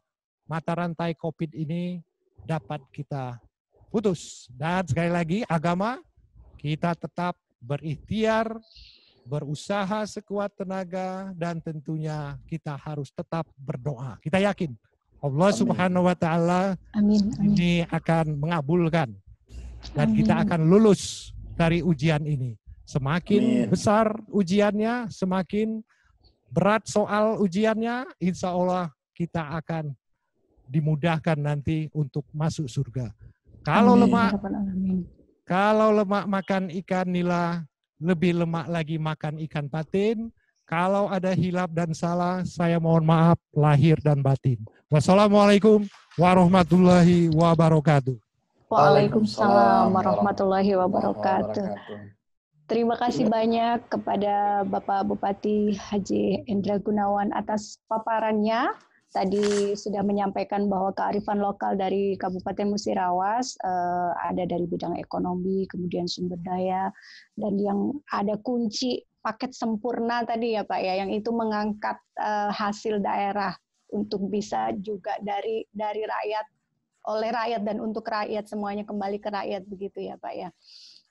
Speaker 4: mata rantai COVID ini dapat kita putus. Dan sekali lagi, agama kita tetap berikhtiar, berusaha sekuat tenaga, dan tentunya kita harus tetap berdoa. Kita yakin Allah Subhanahu wa Ta'ala ini akan mengabulkan dan kita akan lulus dari ujian ini. Semakin besar ujiannya, semakin berat soal ujiannya, insya Allah kita akan dimudahkan nanti untuk masuk surga. Kalau lemak makan ikan nila, lebih lemak lagi makan ikan patin. Kalau ada hilaf dan salah, saya mohon maaf lahir dan batin. Wassalamualaikum warahmatullahi wabarakatuh.
Speaker 2: Waalaikumsalam warahmatullahi wabarakatuh. Terima kasih banyak kepada Bapak Bupati Haji Hendra Gunawan atas paparannya. Tadi sudah menyampaikan bahwa kearifan lokal dari Kabupaten Musirawas ada dari bidang ekonomi, kemudian sumber daya, dan yang ada kunci paket sempurna tadi ya Pak ya, yang itu mengangkat hasil daerah untuk bisa juga dari rakyat, oleh rakyat dan untuk rakyat, semuanya kembali ke rakyat begitu ya Pak ya.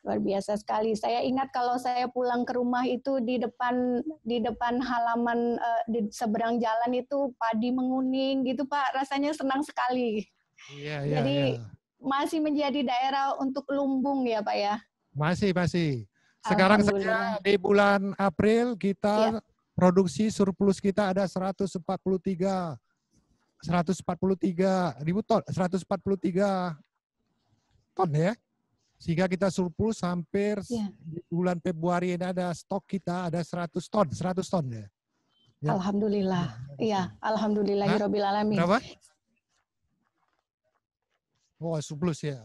Speaker 2: Luar biasa sekali. Saya ingat kalau saya pulang ke rumah itu di depan halaman di seberang jalan itu padi menguning gitu Pak. Rasanya senang sekali.
Speaker 4: Iya,
Speaker 2: Jadi masih menjadi daerah untuk lumbung ya Pak ya.
Speaker 4: Masih. Sekarang saja di bulan April kita produksi surplus kita ada 143 ribu ton, 143 ton ya. Sehingga kita surplus hampir di bulan Februari ini ada stok kita ada 100 ton ya.
Speaker 2: Alhamdulillah. Iya, alhamdulillahirabbil alamin.
Speaker 4: Berapa? Oh, surplus ya.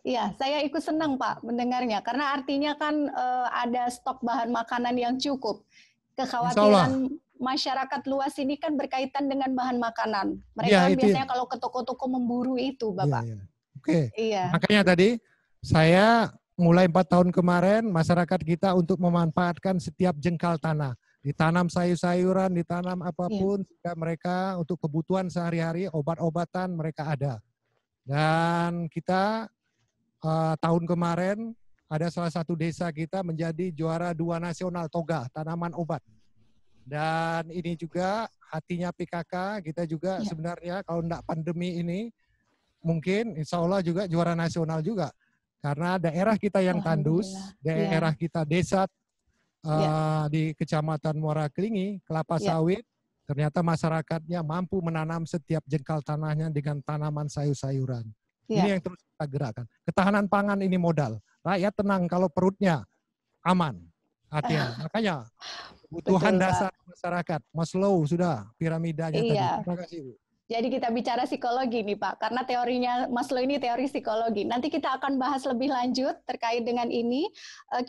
Speaker 2: Iya, saya ikut senang Pak mendengarnya karena artinya kan ada stok bahan makanan yang cukup. Kekhawatiran masyarakat luas ini kan berkaitan dengan bahan makanan. Mereka biasanya kalau ke toko-toko memburu itu, Bapak.
Speaker 4: Iya. Oke,
Speaker 2: iya.
Speaker 4: Makanya tadi saya mulai 4 tahun kemarin masyarakat kita untuk memanfaatkan setiap jengkal tanah. Ditanam sayur-sayuran, ditanam apapun, sehingga mereka untuk kebutuhan sehari-hari, obat-obatan mereka ada. Dan kita tahun kemarin ada salah satu desa kita menjadi juara 2 nasional toga, tanaman obat. Dan ini juga hatinya PKK, kita juga sebenarnya kalau enggak pandemi ini, mungkin insya Allah juga juara nasional juga. Karena daerah kita yang tandus, daerah kita desa di Kecamatan Muara Kelingi, kelapa sawit, ternyata masyarakatnya mampu menanam setiap jengkal tanahnya dengan tanaman sayur-sayuran. Ini yang terus kita gerakkan. Ketahanan pangan ini modal. Rakyat tenang kalau perutnya aman. Hati-hati. Makanya kebutuhan dasar masyarakat, Maslow sudah piramidanya tadi. Terima kasih Bu.
Speaker 2: Jadi kita bicara psikologi nih Pak, karena teorinya Maslow ini teori psikologi. Nanti kita akan bahas lebih lanjut terkait dengan ini.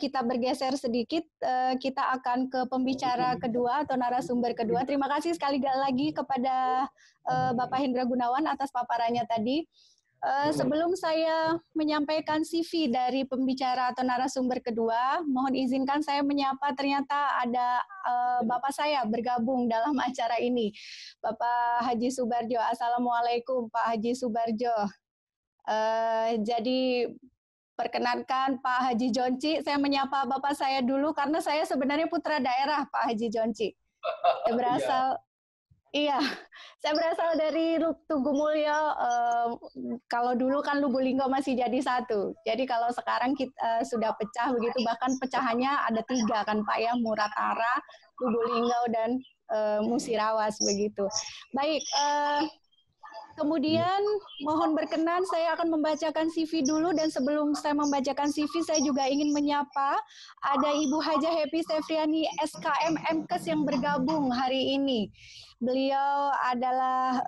Speaker 2: Kita bergeser sedikit, kita akan ke pembicara kedua atau narasumber kedua. Terima kasih sekali lagi kepada Bapak Hendra Gunawan atas paparannya tadi. Sebelum saya menyampaikan CV dari pembicara atau narasumber kedua, mohon izinkan saya menyapa ternyata ada Bapak saya bergabung dalam acara ini, Bapak Haji Subarjo. Assalamualaikum Pak Haji Subarjo. Jadi perkenankan Pak Haji Jonci, saya menyapa Bapak saya dulu karena saya sebenarnya putra daerah Pak Haji Jonci. Saya berasal Iya, saya berasal dari Tugumulyo. Kalau dulu kan Lubulinggo masih jadi satu. Jadi kalau sekarang kita sudah pecah begitu, bahkan pecahannya ada 3 kan Pak ya, Muratara, Lubulinggo dan Musirawas begitu. Baik, kemudian mohon berkenan saya akan membacakan CV dulu, dan sebelum saya membacakan CV saya juga ingin menyapa ada Ibu Haja Happy Safriani SKM MKes yang bergabung hari ini. Beliau adalah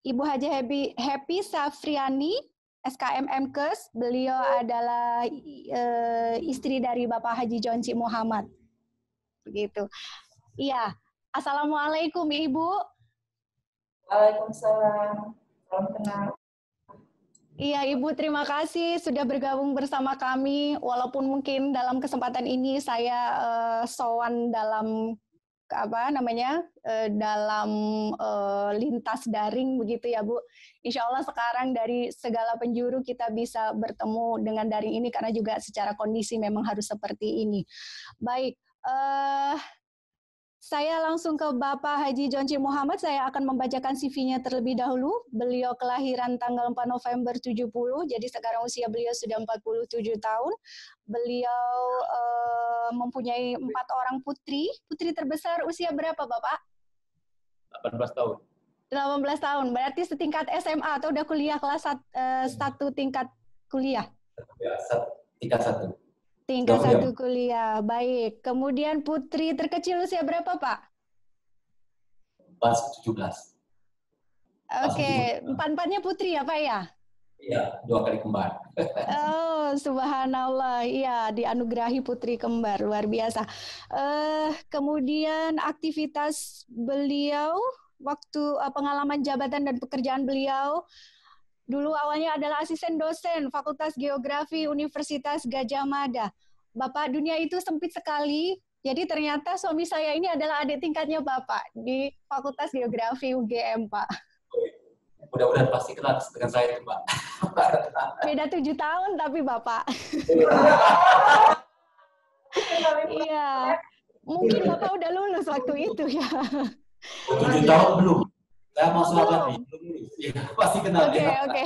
Speaker 2: Ibu Haja Happy Safriani SKM MKes. Beliau adalah istri dari Bapak Haji Jonci Muhammad. Begitu. Iya, Assalamualaikum Ibu.
Speaker 6: Waalaikumsalam. Salam kenal.
Speaker 2: Iya Ibu, terima kasih sudah bergabung bersama kami. Walaupun mungkin dalam kesempatan ini saya sowan dalam dalam lintas daring begitu ya Bu. Insya Allah sekarang dari segala penjuru kita bisa bertemu dengan daring ini karena juga secara kondisi memang harus seperti ini. Baik, saya langsung ke Bapak Haji Jonci Muhammad. Saya akan membacakan CV-nya terlebih dahulu. Beliau kelahiran tanggal 4 November 70, jadi sekarang usia beliau sudah 47 tahun. Beliau mempunyai 4 orang putri. Putri terbesar usia berapa Bapak?
Speaker 3: 18 tahun.
Speaker 2: 18 tahun, berarti setingkat SMA atau udah kuliah kelas 1 tingkat kuliah?
Speaker 3: Ya, tingkat 1.
Speaker 2: Tingkat 1 kuliah, baik. Kemudian putri terkecil usia berapa, Pak?
Speaker 3: Pas 17.
Speaker 2: Oke, 4-4-nya putri ya, Pak ya?
Speaker 3: Iya, 2 kali kembar.
Speaker 2: Oh, subhanallah. Iya, dianugerahi putri kembar, luar biasa. Kemudian aktivitas beliau, waktu pengalaman jabatan dan pekerjaan beliau, dulu awalnya adalah asisten dosen Fakultas Geografi Universitas Gadjah Mada. Bapak, dunia itu sempit sekali. Jadi ternyata suami saya ini adalah adik tingkatnya Bapak di Fakultas Geografi UGM, Pak.
Speaker 3: Mudah-mudahan pasti kenal dengan saya itu, Mbak.
Speaker 2: Beda 7 tahun tapi Bapak. Iya. Mungkin Bapak udah lulus waktu itu ya.
Speaker 3: 7 tahun belum. Saya mau sholat nih. Ya, pasti kenal ya.
Speaker 2: Oke.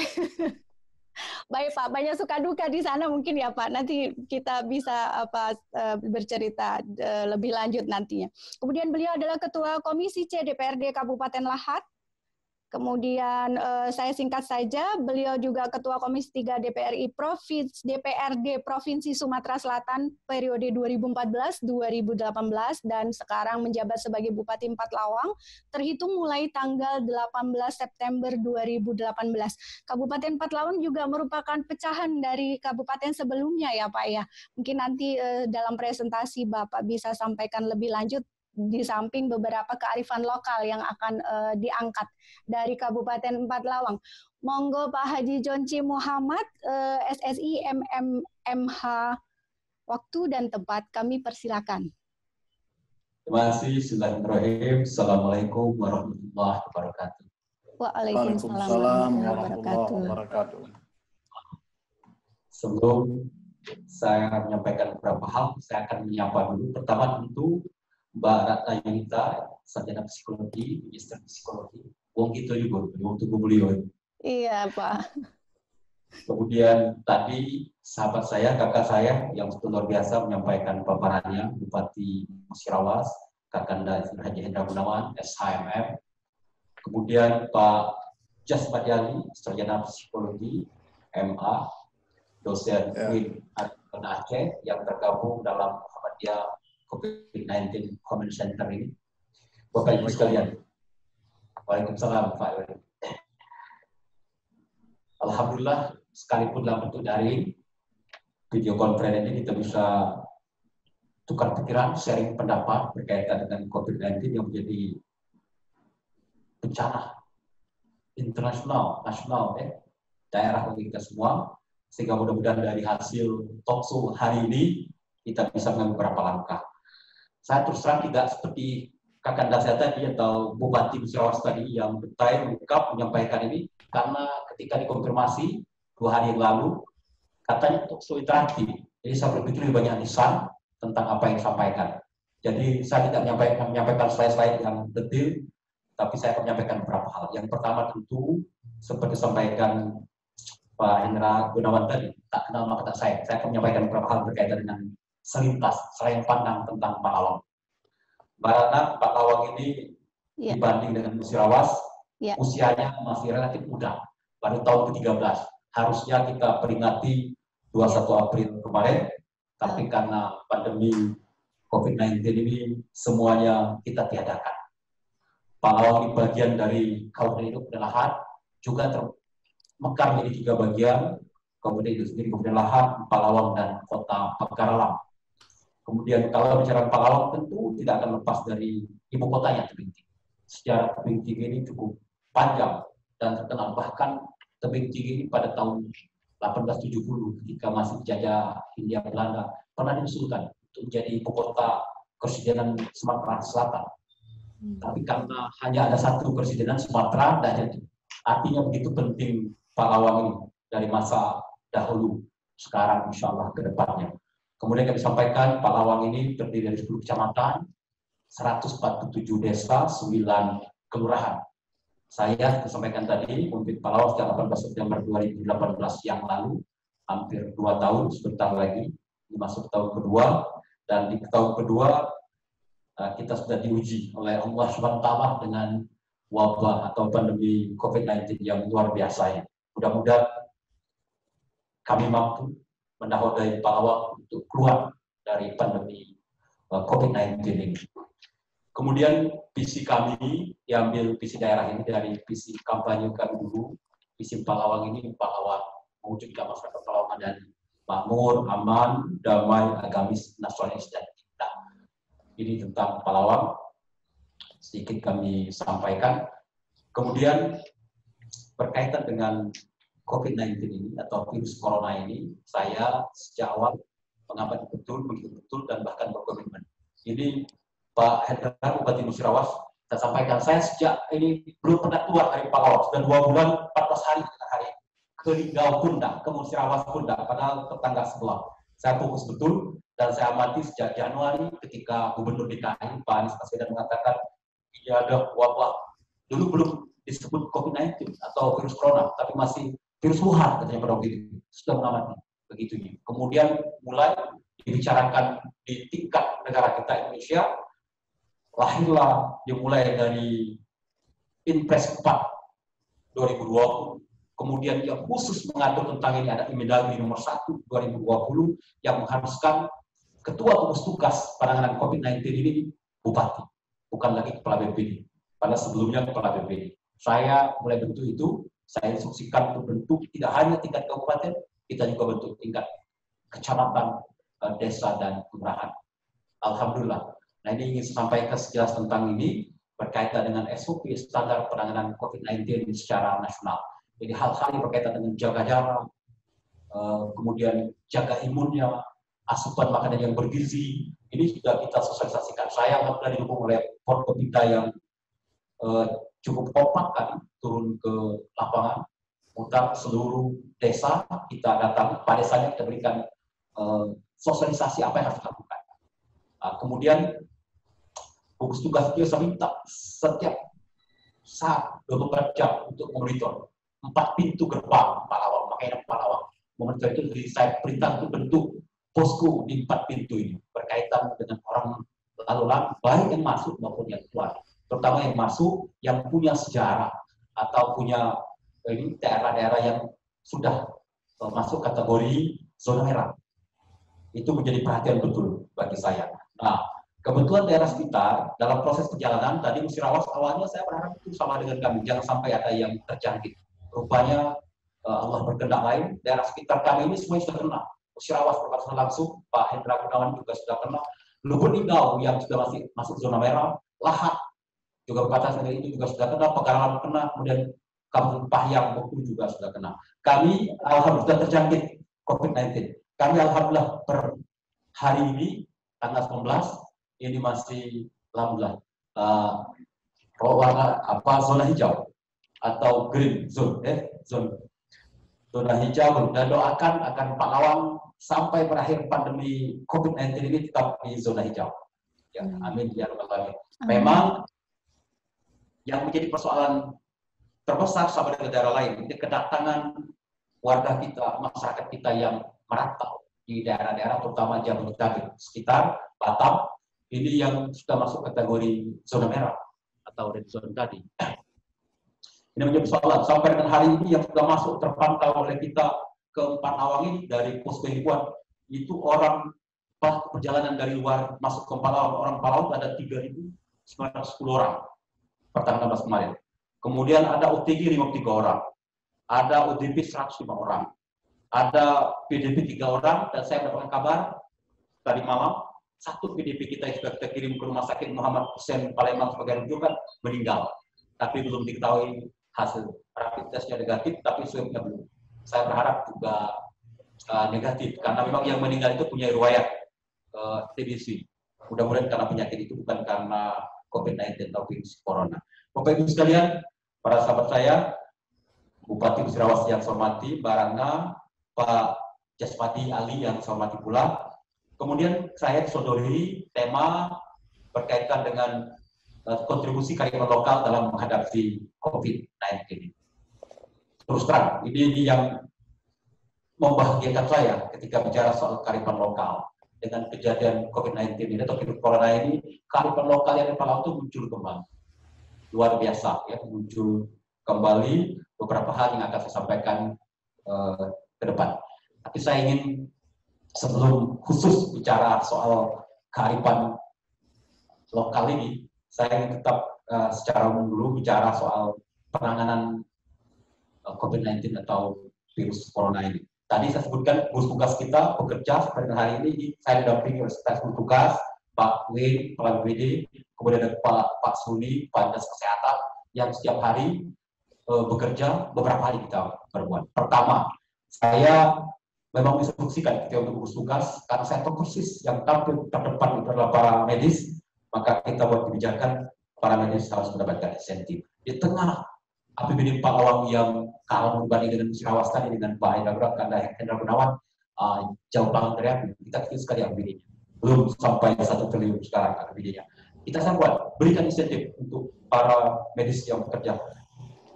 Speaker 2: Baik Pak, banyak suka duka di sana mungkin ya Pak. Nanti kita bisa bercerita lebih lanjut nantinya. Kemudian beliau adalah Ketua Komisi C DPRD Kabupaten Lahat. Kemudian saya singkat saja, beliau juga Ketua Komisi 3 DPRD Provinsi Sumatera Selatan periode 2014-2018 dan sekarang menjabat sebagai Bupati Empat Lawang terhitung mulai tanggal 18 September 2018. Kabupaten Empat Lawang juga merupakan pecahan dari kabupaten sebelumnya ya Pak ya. Mungkin nanti dalam presentasi Bapak bisa sampaikan lebih lanjut di samping beberapa kearifan lokal yang akan diangkat dari Kabupaten Empat Lawang. Monggo Pak Haji Jonci Muhammad, SSI MMMH, waktu dan tempat kami persilakan.
Speaker 7: Terima kasih. Bismillahirrahmanirrahim. Assalamualaikum warahmatullahi wabarakatuh.
Speaker 2: Waalaikumsalam warahmatullahi wabarakatuh.
Speaker 7: Sebelum saya menyampaikan beberapa hal, saya akan menyapa dulu. Pertama tentu Mbak Ratna Yunita, sarjana psikologi, magister psikologi. Wong kita juga, wong tubuh beliau.
Speaker 2: Iya Pak.
Speaker 7: Kemudian tadi sahabat saya, kakak saya yang luar biasa menyampaikan paparannya, Bupati Musirawas, Kakanda Haji Hendra Gunawan, SHMM. Kemudian Pak Jasmad Ali, sarjana psikologi, MA, dosen UIN Aceh yang tergabung dalam Muhammadiyah COVID-19 Common Center ini. Bapak Ibu sekalian, Waalaikumsalam Pak Yuri. Alhamdulillah, sekalipun dalam bentuk daring, video conference ini kita bisa tukar pikiran, sharing pendapat berkaitan dengan COVID-19 yang menjadi bencana internasional, nasional, daerah bagi kita semua. Sehingga mudah-mudahan dari hasil talkshow hari ini kita bisa mengambil beberapa langkah. Saya terus terang tidak seperti Kakanda saya tadi atau Bupati Musirawas tadi yang detail lengkap menyampaikan ini, karena ketika dikonfirmasi 2 hari yang lalu katanya talkshow interaktif. Jadi saya berpikir lebih banyak lisan tentang apa yang disampaikan. Jadi saya tidak menyampaikan slide-slide yang detail, tapi saya akan menyampaikan beberapa hal. Yang pertama tentu seperti disampaikan Pak Hendra Gunawan tadi, tak kenal maka tak sayang. Saya akan menyampaikan beberapa hal berkaitan dengan selintas, serayang pandang tentang Pak Lawang. Mbak Ratna, Pak Lawang ini dibanding dengan Musirawas, usianya masih relatif muda, baru tahun ke-13. Harusnya kita peringati 21 April kemarin, tapi karena pandemi COVID-19 ini semuanya kita tiadakan. Pak Lawang ini bagian dari Kabupaten Kabupaten Lahat, juga mekar menjadi 3 bagian, kemudian itu sendiri Kabupaten Lahat, Pak Lawang, dan Kota Pagaralam. Kemudian kalau bicara Palawang tentu tidak akan lepas dari ibu kotanya Tebing Tinggi. Sejarah Tebing Tinggi ini cukup panjang dan terkenal. Bahkan Tebing Tinggi ini pada tahun 1870 ketika masih dijajah Hindia Belanda pernah diusulkan untuk menjadi ibu kota Kepresidenan Sumatera Selatan. Tapi karena hanya ada satu Kepresidenan Sumatera, tidak jadi. Artinya begitu penting Palawang ini dari masa dahulu, sekarang insya Allah ke depannya. Kemudian kami sampaikan Palawang ini terdiri dari 10 kecamatan, 147 desa, 9 kelurahan. Saya sampaikan tadi, mungkin Palawang sejak 18 September 2018 yang lalu, hampir 2 tahun, sebentar lagi, masuk tahun kedua, dan di tahun kedua kita sudah diuji oleh Allah SWT dengan wabah atau pandemi COVID-19 yang luar biasa. Mudah-mudahan kami mampu mendahodai Palawang untuk keluar dari pandemi COVID-19 ini. Kemudian visi kami diambil visi daerah ini dari visi kampanye kami dulu. Visi Palawang ini Palawang mewujudkan masyarakat Palawang madani, makmur, aman, damai, agamis, nasionalis dan cinta. Ini tentang Palawang sedikit kami sampaikan. Kemudian berkaitan dengan COVID-19 ini atau virus corona ini, saya sejak awal mengamati betul, begitu betul, dan bahkan berkomitmen. Ini Pak Hendra, Bupati Musirawas, saya sampaikan, saya sejak ini belum pernah keluar dari Palawang, sudah 2 bulan, 14 hari dengan hari ke Linggau pun dah, ke Musirawas pun dah, padahal tetangga sebelah. Saya fokus betul, dan saya amati sejak Januari ketika Gubernur DKI, Pak Anies Baswedan mengatakan, iya ada wabah, dulu belum disebut COVID-19 atau virus corona, tapi masih virus Wuhan katanya pada waktu itu, sudah mengamati begitu. Kemudian mulai dibicarakan di tingkat negara kita Indonesia, lahirlah dimulai dari Inpres 4 2020, kemudian yang khusus mengatur tentang ini ada Imendagri nomor 1 2020 yang mengharuskan ketua gugus tugas penanganan COVID-19 ini bupati, bukan lagi kepala BPD. Pada sebelumnya kepala BPD. Saya mulai bentuk itu. Saya instruksikan untuk bentuk tidak hanya tingkat kabupaten, kita juga bentuk tingkat kecamatan, desa, dan kelurahan. Alhamdulillah. Nah, ini ingin saya sampaikan sejelas tentang ini berkaitan dengan SOP standar penanganan COVID-19 secara nasional. Jadi hal-hal yang berkaitan dengan jaga jarak, kemudian jaga imunnya, asupan makanan yang bergizi, ini sudah kita sosialisasikan. Saya alhamdulillah didukung oleh Forkopimda yang cukup kompak kan, turun ke lapangan, mutar seluruh desa, kita datang, pada desanya kita berikan sosialisasi apa yang harus dilakukan. Kemudian gugus tugas itu saya minta setiap saat 24 jam untuk memonitor 4 pintu gerbang Palawang, makanya Palawang. Memonitor itu saya perintah untuk bentuk posko di 4 pintu ini berkaitan dengan orang lalu lalang, baik yang masuk maupun yang keluar. Terutama yang masuk, yang punya sejarah atau punya ini daerah-daerah yang sudah masuk kategori zona merah. Itu menjadi perhatian betul bagi saya. Nah, kebetulan daerah sekitar dalam proses perjalanan tadi Musirawas awalnya saya berharap itu sama dengan kami, jangan sampai ada yang terjangkit. Rupanya Allah berkehendak lain, daerah sekitar kami ini semuanya sudah kena. Musirawas berbatasan langsung, Pak Hendra Gunawan juga sudah kena. Lubuk Linggau yang sudah masuk zona merah, Lahat juga berbatasan dengan itu juga sudah kena, Pekalongan kena, kemudian Kampung Pahyang Bengkulu juga sudah kena. Kami alhamdulillah terjangkit COVID-19. Kami alhamdulillah per hari ini tanggal 19 ini masih alhamdulillah zona hijau atau green zone, zona hijau, dan doakan akan Palawang sampai berakhir pandemi COVID-19 ini tetap di zona hijau. Ya, amin ya rabbal alamin. Memang yang menjadi persoalan terbesar sama dengan daerah lain, ini kedatangan warga kita, masyarakat kita yang merantau di daerah-daerah terutama Jabodetabek, sekitar Batam, ini yang sudah masuk kategori zona merah atau red zone tadi. Ini menjadi persoalan. Sampai dengan hari ini yang sudah masuk terpantau oleh kita ke Palawang ini dari pos kehidupan, itu orang perjalanan dari luar masuk ke Palawang, orang Palawang ada 3.910 orang per tanggal 16 kemarin. Kemudian ada OTG 53 orang, ada ODP 105 orang, ada PDP 3 orang, dan saya mendapatkan kabar tadi malam satu PDP kita yang sudah kita kirim ke Rumah Sakit Muhammad Hussein Palembang sebagai rujukan meninggal, tapi belum diketahui hasil rapid testnya negatif, tapi swabnya belum. Saya berharap juga negatif, karena memang yang meninggal itu punya riwayat TBC. Mudah-mudahan karena penyakit itu bukan karena COVID-19 atau virus corona. Bapak Ibu sekalian, para sahabat saya, Bupati Musirawas yang saya hormati, Mbak Rana, Pak Jasmati Ali yang saya hormati pula. Kemudian saya disodori tema berkaitan dengan kontribusi kearifan lokal dalam menghadapi COVID-19. Terus terang, ini yang membahagiakan saya ketika bicara soal kearifan lokal. Dengan kejadian COVID-19 ini atau virus corona ini, kearifan lokal yang itu muncul kembali. Luar biasa, ya, muncul kembali beberapa hal yang akan saya sampaikan ke depan. Tapi saya ingin sebelum khusus bicara soal kearifan lokal ini, saya ingin tetap secara umum dulu bicara soal penanganan COVID-19 atau virus corona ini. Tadi saya sebutkan gugus tugas kita bekerja sampai dengan hari ini, saya didampingi oleh sekretaris gugus tugas, Pak Win, Kepala BPD, kemudian ada Pak Suni, Pak Dinas Kesehatan, yang setiap hari bekerja, beberapa hari kita berbuat. Pertama, saya memang menginstruksikan ketika untuk gugus tugas, karena saya tahu persis yang tampil terdepan itu adalah para medis, maka kita buat kebijakan para medis harus mendapatkan insentif. Di tengah APBD Pak Awang yang kalau berbanding dengan Musirawas tadi dengan Pak Hendra Gunawan jauh banget dari kita kecil sekali APBD-nya, belum sampai 1 triliun sekarang APBD-nya. Kita buat berikan insentif untuk para medis yang bekerja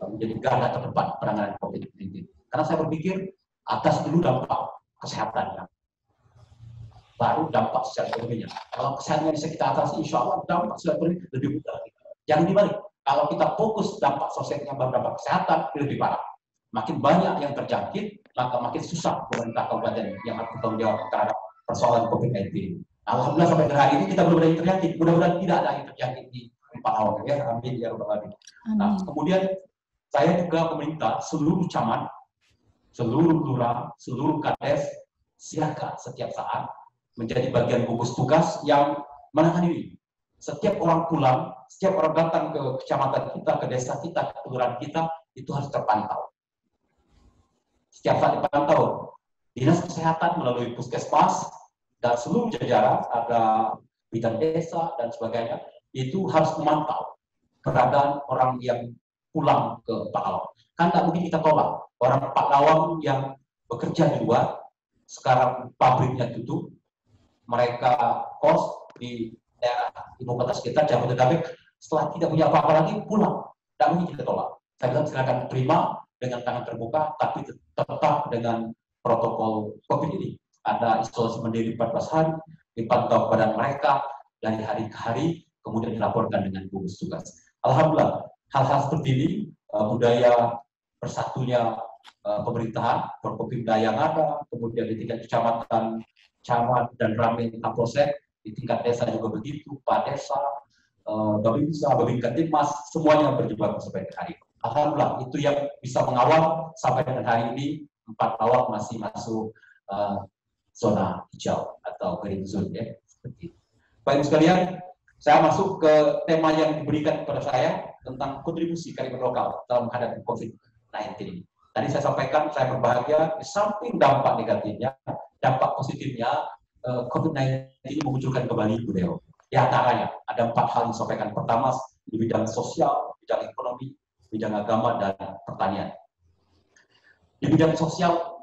Speaker 7: menjadi garda terdepan penanganan COVID-19. Karena saya berpikir atas dulu dampak kesehatannya, baru dampak secara ekonominya. Kalau kesehatannya bisa kita atasi, insya Allah dampak secara ekonomi lebih mudah. Jangan dibalik. Kalau kita fokus dampak sosialnya baru dampak kesehatan, lebih parah. Makin banyak yang terjangkit, maka makin susah pemerintah kabupaten yang harus bertanggung jawab terhadap persoalan COVID-19. Alhamdulillah sampai hari ini kita belum ada yang terjangkit. Mudah-mudahan tidak ada yang terjangkit di Pak Awang. Ya, amin ya rabbal alamin. Nah, kemudian saya juga meminta seluruh camat, seluruh lurah, seluruh kades, silakan setiap saat menjadi bagian gugus tugas yang menangani ini. Setiap orang pulang, setiap orang datang ke kecamatan kita, ke desa kita, ke kelurahan kita, itu harus terpantau. Setiap saat dipantau. Dinas Kesehatan melalui puskesmas dan seluruh jajaran, ada bidan desa dan sebagainya, itu harus memantau keberadaan orang yang pulang ke Pak Awang. Kan tidak mungkin kita tolak orang Pak Awang yang bekerja di luar, sekarang pabriknya tutup, mereka kos di daerah ibu kota sekitar Jabodetabek, setelah tidak punya apa-apa lagi pulang, tidak mungkin kita tolak. Saya bilang silakan terima dengan tangan terbuka, tapi tetap dengan protokol COVID ini. Ada isolasi mandiri 14 hari, dipantau badan mereka dari hari ke hari, kemudian dilaporkan dengan gugus tugas. Alhamdulillah, hal-hal seperti ini, budaya bersatunya pemerintahan, Forkopimda yang ada, kemudian di tingkat kecamatan, camat dan Ramil Kapolsek, di tingkat desa juga begitu, Pak Desa, Babinsa, Babinkantimas, semuanya berjibaku sampai hari ini. Alhamdulillah, itu yang bisa mengawal sampai dengan hari ini, 4 awal masih masuk zona hijau atau green zone, ya, seperti itu. Baik sekalian, saya masuk ke tema yang diberikan kepada saya tentang kontribusi kearifan lokal dalam menghadapi COVID-19 ini. Tadi saya sampaikan, saya berbahagia, di samping dampak negatifnya, dampak positifnya, COVID-19 ini memunculkan kembali budaya. Di antaranya, ada 4 hal yang disampaikan. Pertama, di bidang sosial, bidang ekonomi, bidang agama, dan pertanian. Di bidang sosial,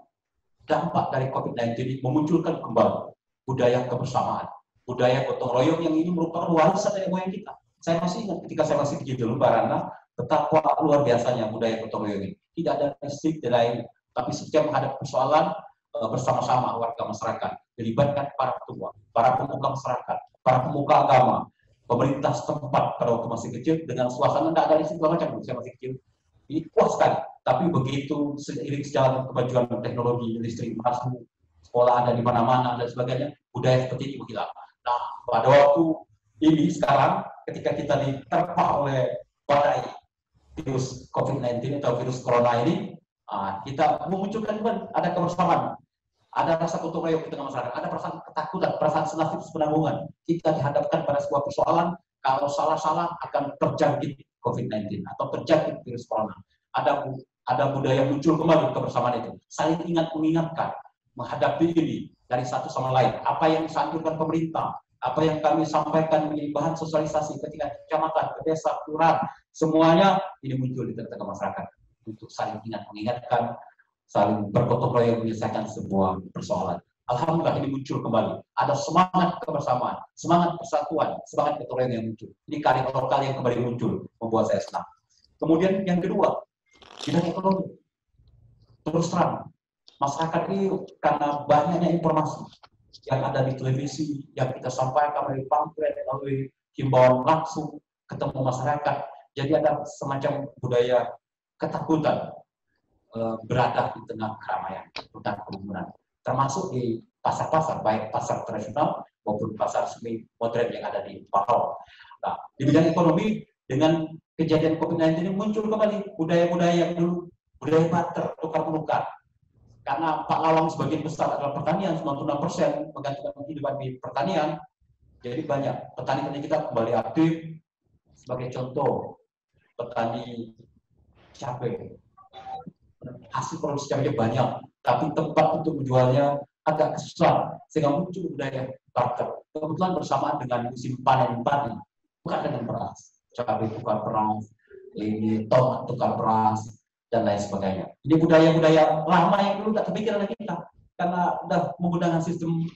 Speaker 7: dampak dari COVID-19 ini memunculkan kembali budaya kebersamaan, budaya gotong royong yang ini merupakan warisan dari moyang kita. Saya masih ingat ketika saya masih kecil dulu, Mbak Rana, betapa luar biasanya budaya gotong royong ini. Tidak ada listrik dan lain, tapi setiap menghadapi persoalan bersama-sama warga masyarakat, dilibatkan para ketua, para pemuka masyarakat, para pemuka agama, pemerintah setempat pada waktu masih kecil, dengan suasana tidak ada listrik segala macam, saya masih kecil. Ini kuat sekali, tapi begitu seiring sejalan kemajuan teknologi listrik masuk, sekolah ada di mana-mana dan sebagainya, budaya seperti ini menghilang. Nah, pada waktu ini sekarang, ketika kita diterpa oleh badai virus COVID-19 atau virus corona ini, kita memunculkan ada kebersamaan Ada rasa gotong royong di tengah masyarakat, ada perasaan ketakutan, perasaan senasib sepenanggungan. Kita dihadapkan pada sebuah persoalan, kalau salah-salah akan terjangkit COVID-19 atau terjangkit virus corona. Ada budaya muncul kembali kebersamaan itu, saling ingat mengingatkan, menghadapi ini dari satu sama lain. Apa yang disanjurkan pemerintah, apa yang kami sampaikan menjadi bahan sosialisasi ketika kecamatan, ke desa, kelurahan, semuanya ini muncul di tengah-tengah masyarakat untuk saling ingat mengingatkan, saling bergotong royong menyelesaikan sebuah persoalan. Alhamdulillah ini muncul kembali. Ada semangat kebersamaan, semangat persatuan, semangat gotong royong yang muncul. Ini kearifan lokal yang kembali muncul, membuat saya senang. Kemudian yang kedua, bidang ekonomi. Terus terang, masyarakat ini karena banyaknya informasi yang ada di televisi, yang kita sampaikan melalui pamflet, melalui himbauan langsung ketemu masyarakat. Jadi ada semacam budaya ketakutan berada di tengah keramaian, hutan kerumunan. Termasuk di pasar-pasar, baik pasar tradisional maupun pasar semi modern yang ada di Palau. Nah, di bidang ekonomi, dengan kejadian COVID-19 ini muncul kembali budaya-budaya yang dulu, budaya barter, tukar-menukar. Karena Pak Lawang sebagian besar adalah pertanian, 96% menggantungkan kehidupan di pertanian. Jadi banyak petani-petani kita kembali aktif. Sebagai contoh, petani cabai. Hasil produksi cabai banyak, tapi tempat untuk menjualnya agak kesusahan, sehingga muncul budaya barter. Kebetulan bersamaan dengan musim panen padi, bukan dengan beras. Cabai tukar beras, ini tomat tukar beras, dan lain sebagainya. Ini budaya-budaya lama yang dulu tak terpikir oleh kita, karena sudah menggunakan sistem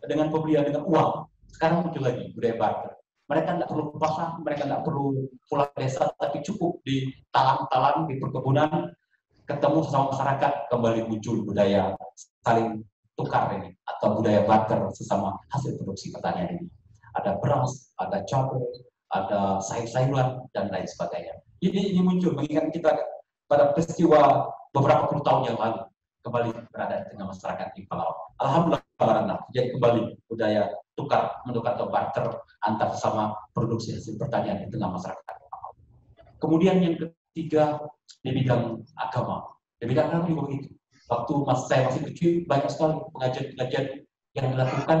Speaker 7: dengan pembelian dengan uang. Sekarang muncul lagi budaya barter. Mereka tidak perlu ke pasar, mereka tidak perlu pulang desa, tapi cukup di talang-talang, di perkebunan, ketemu sesama masyarakat, kembali muncul budaya saling tukar ini, atau budaya barter sesama hasil produksi pertanian ini. Ada beras, ada cabai, ada sayur-sayuran, dan lain sebagainya. Ini muncul mengingat kita pada peristiwa beberapa puluh tahun yang lalu, kembali berada di tengah masyarakat di Palau. Alhamdulillah, jadi kembali budaya menukar atau barter antar sesama produksi hasil pertanian di tengah masyarakat. Kemudian yang ketiga, di bidang agama. Di bidang agama juga begitu. Waktu saya masih kecil, banyak sekali pengajian-pengajian yang dilakukan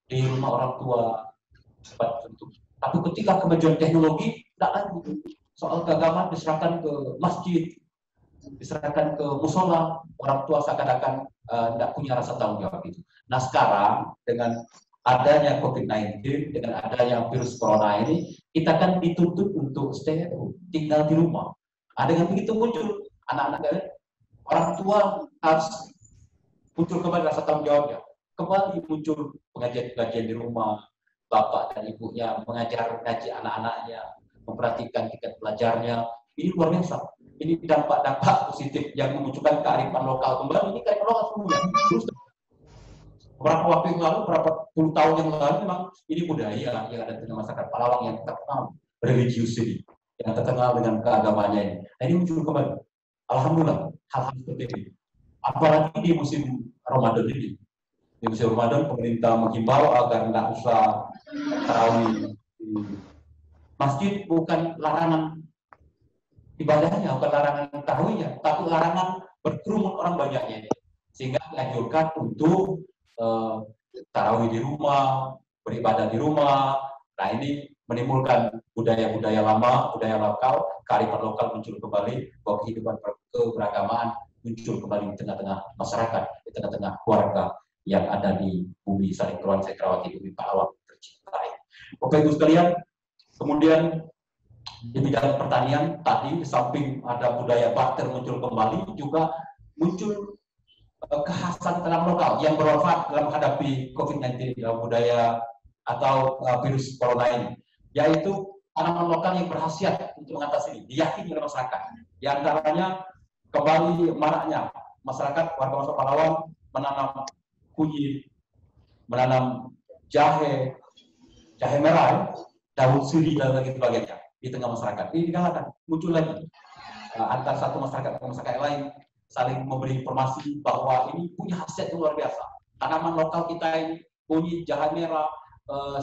Speaker 7: di rumah orang tua. Tapi ketika kemajuan teknologi, tidak lagi. Soal keagamaan diserahkan ke masjid, diserahkan ke musola, orang tua seakan-akan tidak punya rasa tanggung jawab itu. Nah sekarang dengan adanya COVID-19, dengan adanya virus corona ini, kita kan dituntut untuk stay at home, tinggal di rumah. Dengan begitu muncul anak-anak, orang tua harus muncul kembali rasa tanggung jawabnya. Kembali muncul pengajian-pengajian di rumah, bapak dan ibunya mengajar ngaji anak-anaknya, memperhatikan tingkat belajarnya. Ini luar biasa. Ini dampak-dampak positif yang memunculkan kearifan lokal kembali. Ini kearifan lokal semuanya. Terus beberapa waktu yang lalu, beberapa puluh tahun yang lalu, memang ini budaya yang ada di masyarakat Palawang yang terkenal religius ini, yang terkenal dengan keagamaannya ini. Nah, ini muncul kembali. Alhamdulillah, hal-hal seperti ini. Apalagi di musim Ramadan ini. Di musim Ramadan, pemerintah menghimbau agar tidak usah tarawih di masjid, bukan larangan ibadahnya, bukan larangan tarawihnya, tapi larangan berkerumun orang banyaknya. Sehingga dianjurkan untuk tarawih di rumah, beribadah di rumah. Nah ini menimbulkan budaya-budaya lama, budaya lokal, kearifan lokal muncul kembali, bahwa kehidupan keberagamaan muncul kembali di tengah-tengah masyarakat, di tengah-tengah keluarga yang ada di bumi saling kerawati, bumi Palawang tercinta. Bapak Ibu sekalian, kemudian di bidang pertanian tadi, di samping ada budaya barter muncul kembali, juga muncul kekhasan tanam lokal yang bermanfaat dalam menghadapi COVID-19 dalam budaya atau virus corona ini, yaitu tanaman lokal yang berkhasiat untuk mengatasi ini, diyakini oleh masyarakat. Di antaranya kembali maraknya masyarakat warga masyarakat Palawang menanam kunyit, menanam jahe merah, daun sirih dan lain sebagainya di tengah masyarakat. Ini dikatakan muncul lagi antar satu masyarakat ke masyarakat lain, saling memberi informasi bahwa ini punya khasiat yang luar biasa. Tanaman lokal kita ini, kunyit, jahe merah,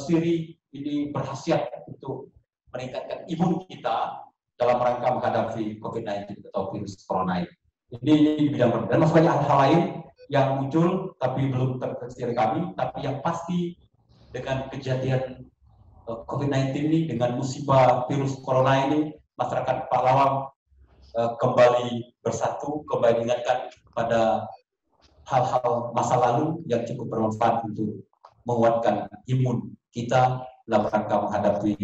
Speaker 7: sirih, ini berkhasiat untuk meningkatkan imun kita dalam rangka menghadapi COVID-19 atau virus corona ini. Ini di bidang dan masih banyak hal lain yang muncul tapi belum terdeteksi oleh kami, tapi yang pasti dengan kejadian COVID-19 ini, dengan musibah virus corona ini, masyarakat Pahlawan kembali bersatu, kembali diingatkan pada hal-hal masa lalu yang cukup bermanfaat untuk menguatkan imun kita dalam rangka menghadapi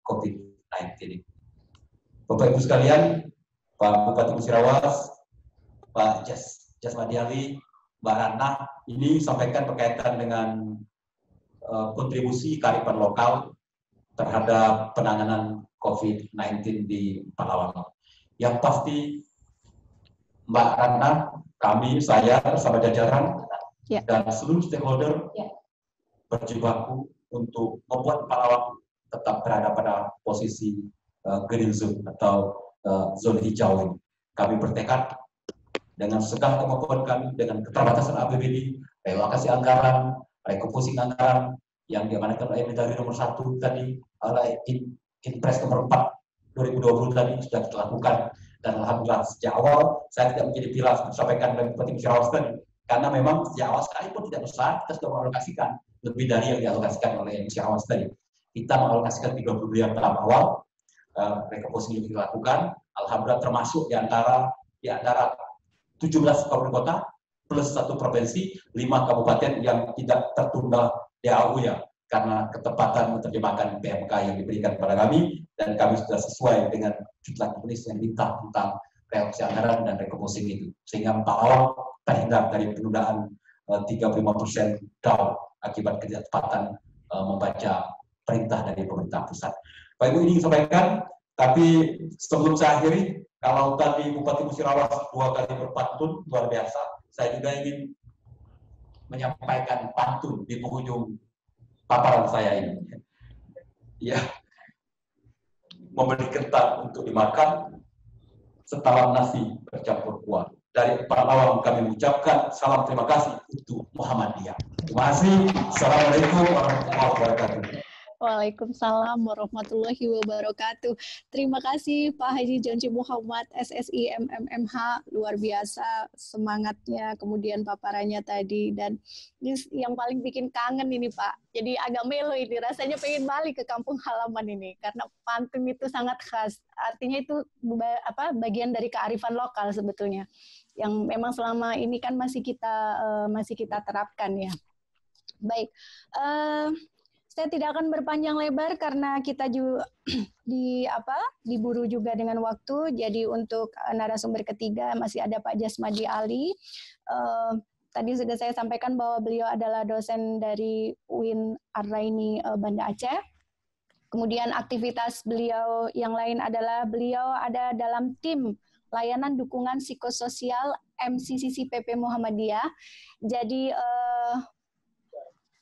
Speaker 7: COVID-19 ini. Bapak Ibu sekalian, Pak Bupati Musirawas, Pak Jasmadi Ali, Mbak Ratna, ini sampaikan berkaitan dengan kontribusi kearifan lokal terhadap penanganan COVID-19 di Pahlawan. Yang pasti, Mbak Ratna, kami, saya bersama jajaran dan seluruh stakeholder berjibaku untuk membuat Pahlawan tetap berada pada posisi green zone atau zona hijau ini. Kami bertekad dengan segala kemampuan kami, dengan keterbatasan APBD, relokasi anggaran, refocusing anggaran yang diamanatkan oleh Mendagri nomor 1 tadi, oleh Inpres nomor 4 2020 tadi sudah kita lakukan. Dan alhamdulillah sejak awal saya tidak menjadi pilar sampaikan oleh Bupati Musirawas tadi, karena memang sejak awal sekalipun tidak besar, kita sudah mengalokasikan lebih dari yang dialokasikan oleh Musirawas tadi. Kita mengalokasikan 30 miliar tahap awal, refocusing yang kita lakukan, alhamdulillah termasuk di antara 17 kabupaten kota plus 1 provinsi, 5 kabupaten yang tidak tertunda DAU ya, karena ketepatan menerjemahkan PMK yang diberikan kepada kami, dan kami sudah sesuai dengan jumlah tulis yang minta tentang relokasi anggaran dan refocusing itu, sehingga Pahlawan terhindar dari penundaan 35% DAU akibat ketidakcepatan membaca perintah dari pemerintah pusat. Pak Ibu ini sampaikan, tapi sebelum saya akhiri, kalau tadi Bupati Musirawas 2 kali berpantun luar biasa, saya juga ingin menyampaikan pantun di penghujung paparan saya ini. Ya, memberi kentang untuk dimakan, setalam nasi bercampur kuah. Dari Pahlawan kami mengucapkan salam terima kasih untuk Muhammadiyah. Terima kasih. Assalamualaikum warahmatullahi wabarakatuh.
Speaker 2: Waalaikumsalam warahmatullahi wabarakatuh. Terima kasih Pak Haji Jonci Muhammad, SSI MMMH, luar biasa semangatnya, kemudian paparannya tadi, dan ini yang paling bikin kangen ini Pak. Jadi agak melo ini, rasanya pengen balik ke kampung halaman ini, karena pantun itu sangat khas. Artinya itu bagian dari kearifan lokal sebetulnya, yang memang selama ini kan masih kita terapkan ya. Baik. Saya tidak akan berpanjang lebar karena kita juga diburu juga dengan waktu. Jadi untuk narasumber ketiga masih ada Pak Jasmadi Ali. Tadi sudah saya sampaikan bahwa beliau adalah dosen dari UIN Ar-Raini Banda Aceh. Kemudian aktivitas beliau yang lain adalah beliau ada dalam tim layanan dukungan psikososial MCCC PP Muhammadiyah. Jadi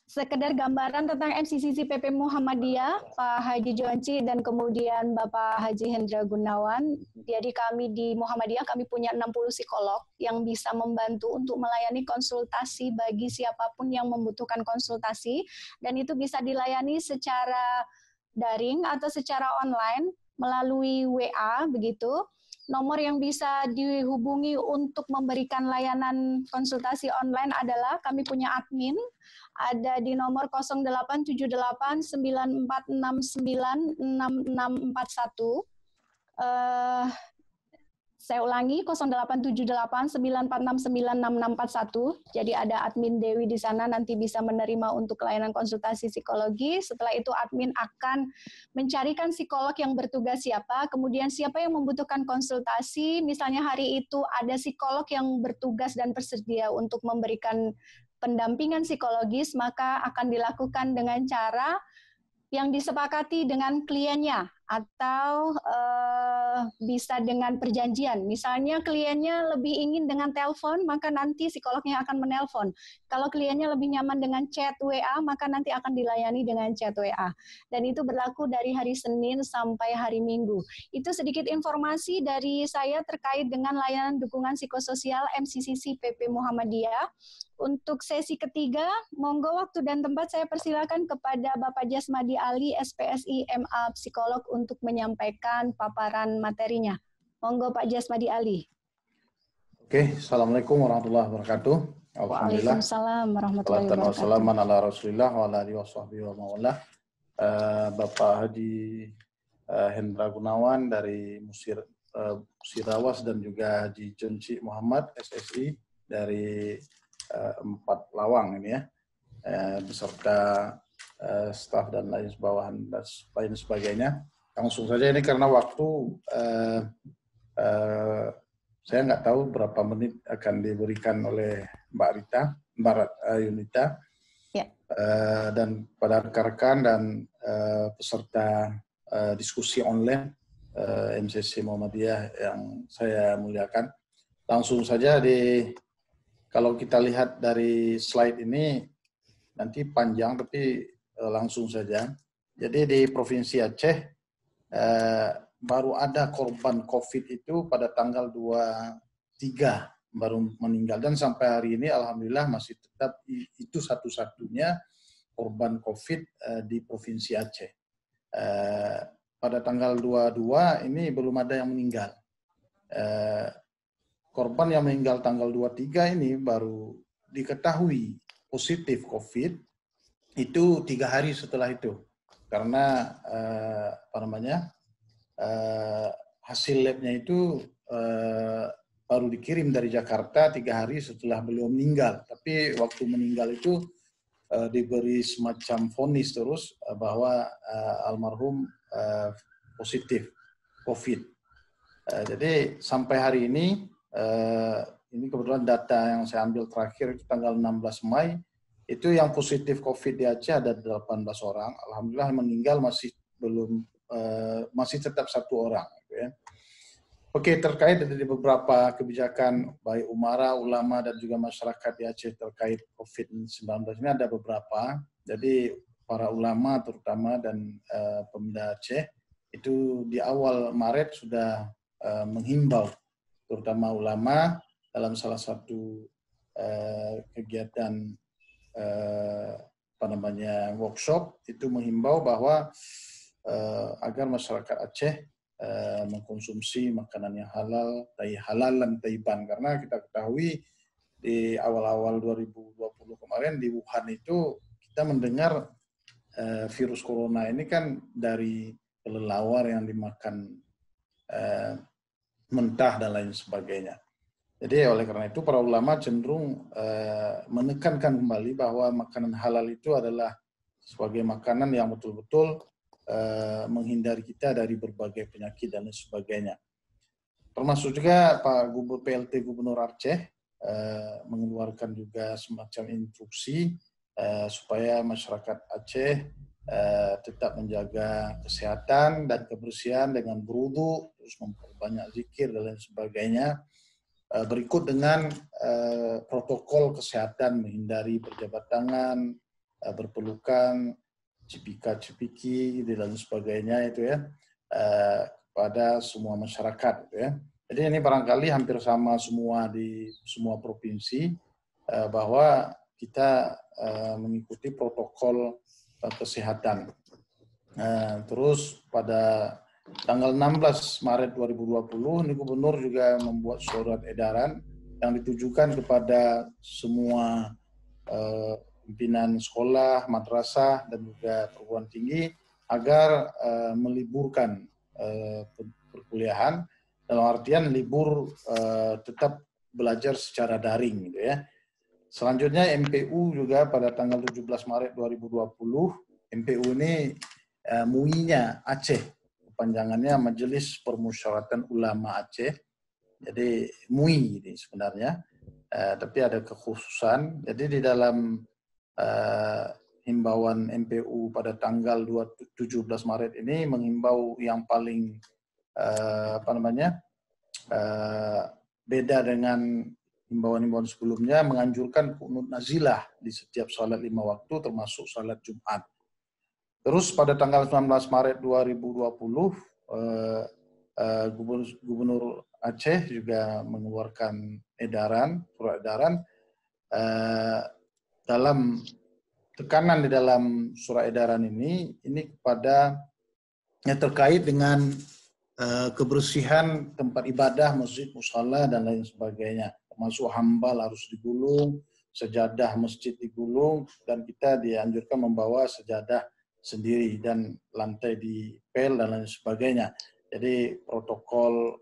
Speaker 2: sekedar gambaran tentang MCCC PP Muhammadiyah, Pak Haji Jonci dan kemudian Bapak Haji Hendra Gunawan. Jadi kami di Muhammadiyah kami punya 60 psikolog yang bisa membantu untuk melayani konsultasi bagi siapapun yang membutuhkan konsultasi, dan itu bisa dilayani secara daring atau secara online melalui WA begitu. Nomor yang bisa dihubungi untuk memberikan layanan konsultasi online adalah kami punya admin, ada di nomor 0878 9469 6641. Saya ulangi 0878 9469 6641. Jadi ada admin Dewi di sana, nanti bisa menerima untuk layanan konsultasi psikologi. Setelah itu admin akan mencarikan psikolog yang bertugas siapa, kemudian siapa yang membutuhkan konsultasi. Misalnya hari itu ada psikolog yang bertugas dan bersedia untuk memberikan pendampingan psikologis, maka akan dilakukan dengan cara yang disepakati dengan kliennya atau bisa dengan perjanjian. Misalnya kliennya lebih ingin dengan telepon, maka nanti psikolognya akan menelpon. Kalau kliennya lebih nyaman dengan chat WA, maka nanti akan dilayani dengan chat WA. Dan itu berlaku dari hari Senin sampai hari Minggu. Itu sedikit informasi dari saya terkait dengan layanan dukungan psikososial MCCC PP Muhammadiyah. Untuk sesi ketiga, monggo waktu dan tempat saya persilakan kepada Bapak Jasmadi Ali, SPSI MA Psikolog untuk menyampaikan paparan materinya. Monggo Pak Jasmadi Ali.
Speaker 1: Oke, Assalamualaikum warahmatullahi wabarakatuh. Alhamdulillah.
Speaker 2: Waalaikumsalam warahmatullahi
Speaker 1: Salatan
Speaker 2: wabarakatuh.
Speaker 1: wassalaman ala Rasulillah wa ala alihi wasahbihi wa mawala. Bapak Haji Hendra Gunawan dari Musirawas dan juga Haji Junci Muhammad SSI dari 4 Lawang ini ya, beserta staf dan lain sebagainya. Langsung saja ini karena waktu saya nggak tahu berapa menit akan diberikan oleh Mbak Yunita,
Speaker 2: ya.
Speaker 1: Dan pada rekan-rekan dan peserta diskusi online MCC Muhammadiyah yang saya muliakan. Langsung saja kalau kita lihat dari slide ini nanti panjang tapi langsung saja. Jadi di Provinsi Aceh baru ada korban COVID itu pada tanggal 23 baru meninggal, dan sampai hari ini alhamdulillah masih tetap itu satu-satunya korban COVID di Provinsi Aceh. Pada tanggal 22 ini belum ada yang meninggal. Korban yang meninggal tanggal 23 ini baru diketahui positif COVID itu 3 hari setelah itu, karena hasil labnya itu baru dikirim dari Jakarta 3 hari setelah beliau meninggal. Tapi waktu meninggal itu diberi semacam vonis terus bahwa almarhum positif COVID. Jadi sampai hari ini kebetulan data yang saya ambil terakhir itu tanggal 16 Mei, itu yang positif COVID di Aceh ada 18 orang. Alhamdulillah meninggal masih tetap 1 orang. Ya. Oke, terkait dari beberapa kebijakan baik umara, ulama dan juga masyarakat di Aceh terkait COVID-19 ini ada beberapa. Jadi para ulama terutama dan Pemda Aceh itu di awal Maret sudah menghimbau, terutama ulama dalam salah satu kegiatan workshop itu menghimbau bahwa agar masyarakat Aceh mengkonsumsi makanan yang halal dan thayyiban, karena kita ketahui di awal-awal 2020 kemarin di Wuhan itu kita mendengar virus corona ini kan dari kelelawar yang dimakan mentah dan lain sebagainya. Jadi oleh karena itu para ulama cenderung menekankan kembali bahwa makanan halal itu adalah sebagai makanan yang betul-betul menghindari kita dari berbagai penyakit dan lain sebagainya. Termasuk juga Pak PLT Gubernur Aceh mengeluarkan juga semacam instruksi supaya masyarakat Aceh tetap menjaga kesehatan dan kebersihan dengan berwudu, terus memperbanyak zikir dan lain sebagainya. Berikut dengan protokol kesehatan, menghindari berjabat tangan, berpelukan, cipika-cipiki dan sebagainya itu ya, pada semua masyarakat gitu ya. Jadi ini barangkali hampir sama semua di semua provinsi, bahwa kita mengikuti protokol kesehatan. Terus pada tanggal 16 Maret 2020 ini Gubernur juga membuat surat edaran yang ditujukan kepada semua pimpinan sekolah, madrasah, dan juga perguruan tinggi agar meliburkan perkuliahan, dalam artian libur tetap belajar secara daring gitu ya. Selanjutnya MPU juga pada tanggal 17 Maret 2020, MPU ini MUI-nya Aceh, kepanjangannya Majelis Permusyawaratan Ulama Aceh, jadi MUI ini sebenarnya, tapi ada kekhususan. Jadi di dalam himbauan MPU pada tanggal 17 Maret ini menghimbau yang paling beda dengan himbauan-himbauan sebelumnya, menganjurkan qunut nazilah di setiap salat 5 waktu termasuk salat Jumat. Terus pada tanggal 19 Maret 2020 Gubernur Aceh juga mengeluarkan surat edaran dalam tekanan di dalam surat edaran ini kepada yang terkait dengan kebersihan tempat ibadah, masjid, musala dan lain sebagainya. Termasuk hambal harus digulung, sejadah masjid digulung dan kita dianjurkan membawa sejadah sendiri dan lantai dipel dan lain sebagainya. Jadi protokol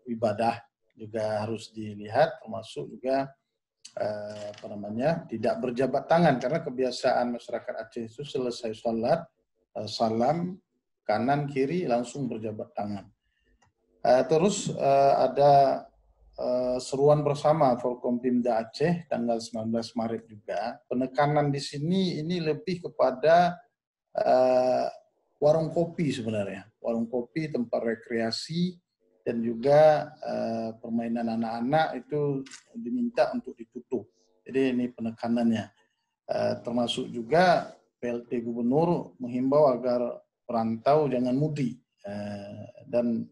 Speaker 1: ibadah juga harus dilihat, termasuk juga tidak berjabat tangan, karena kebiasaan masyarakat Aceh itu selesai sholat salam kanan kiri langsung berjabat tangan. Terus ada seruan bersama Forkompimda Aceh tanggal 19 Maret juga. Penekanan di sini ini lebih kepada warung kopi sebenarnya, warung kopi, tempat rekreasi, dan juga permainan anak-anak itu diminta untuk ditutup. Jadi ini penekanannya. Termasuk juga PLT Gubernur menghimbau agar perantau jangan mudik dan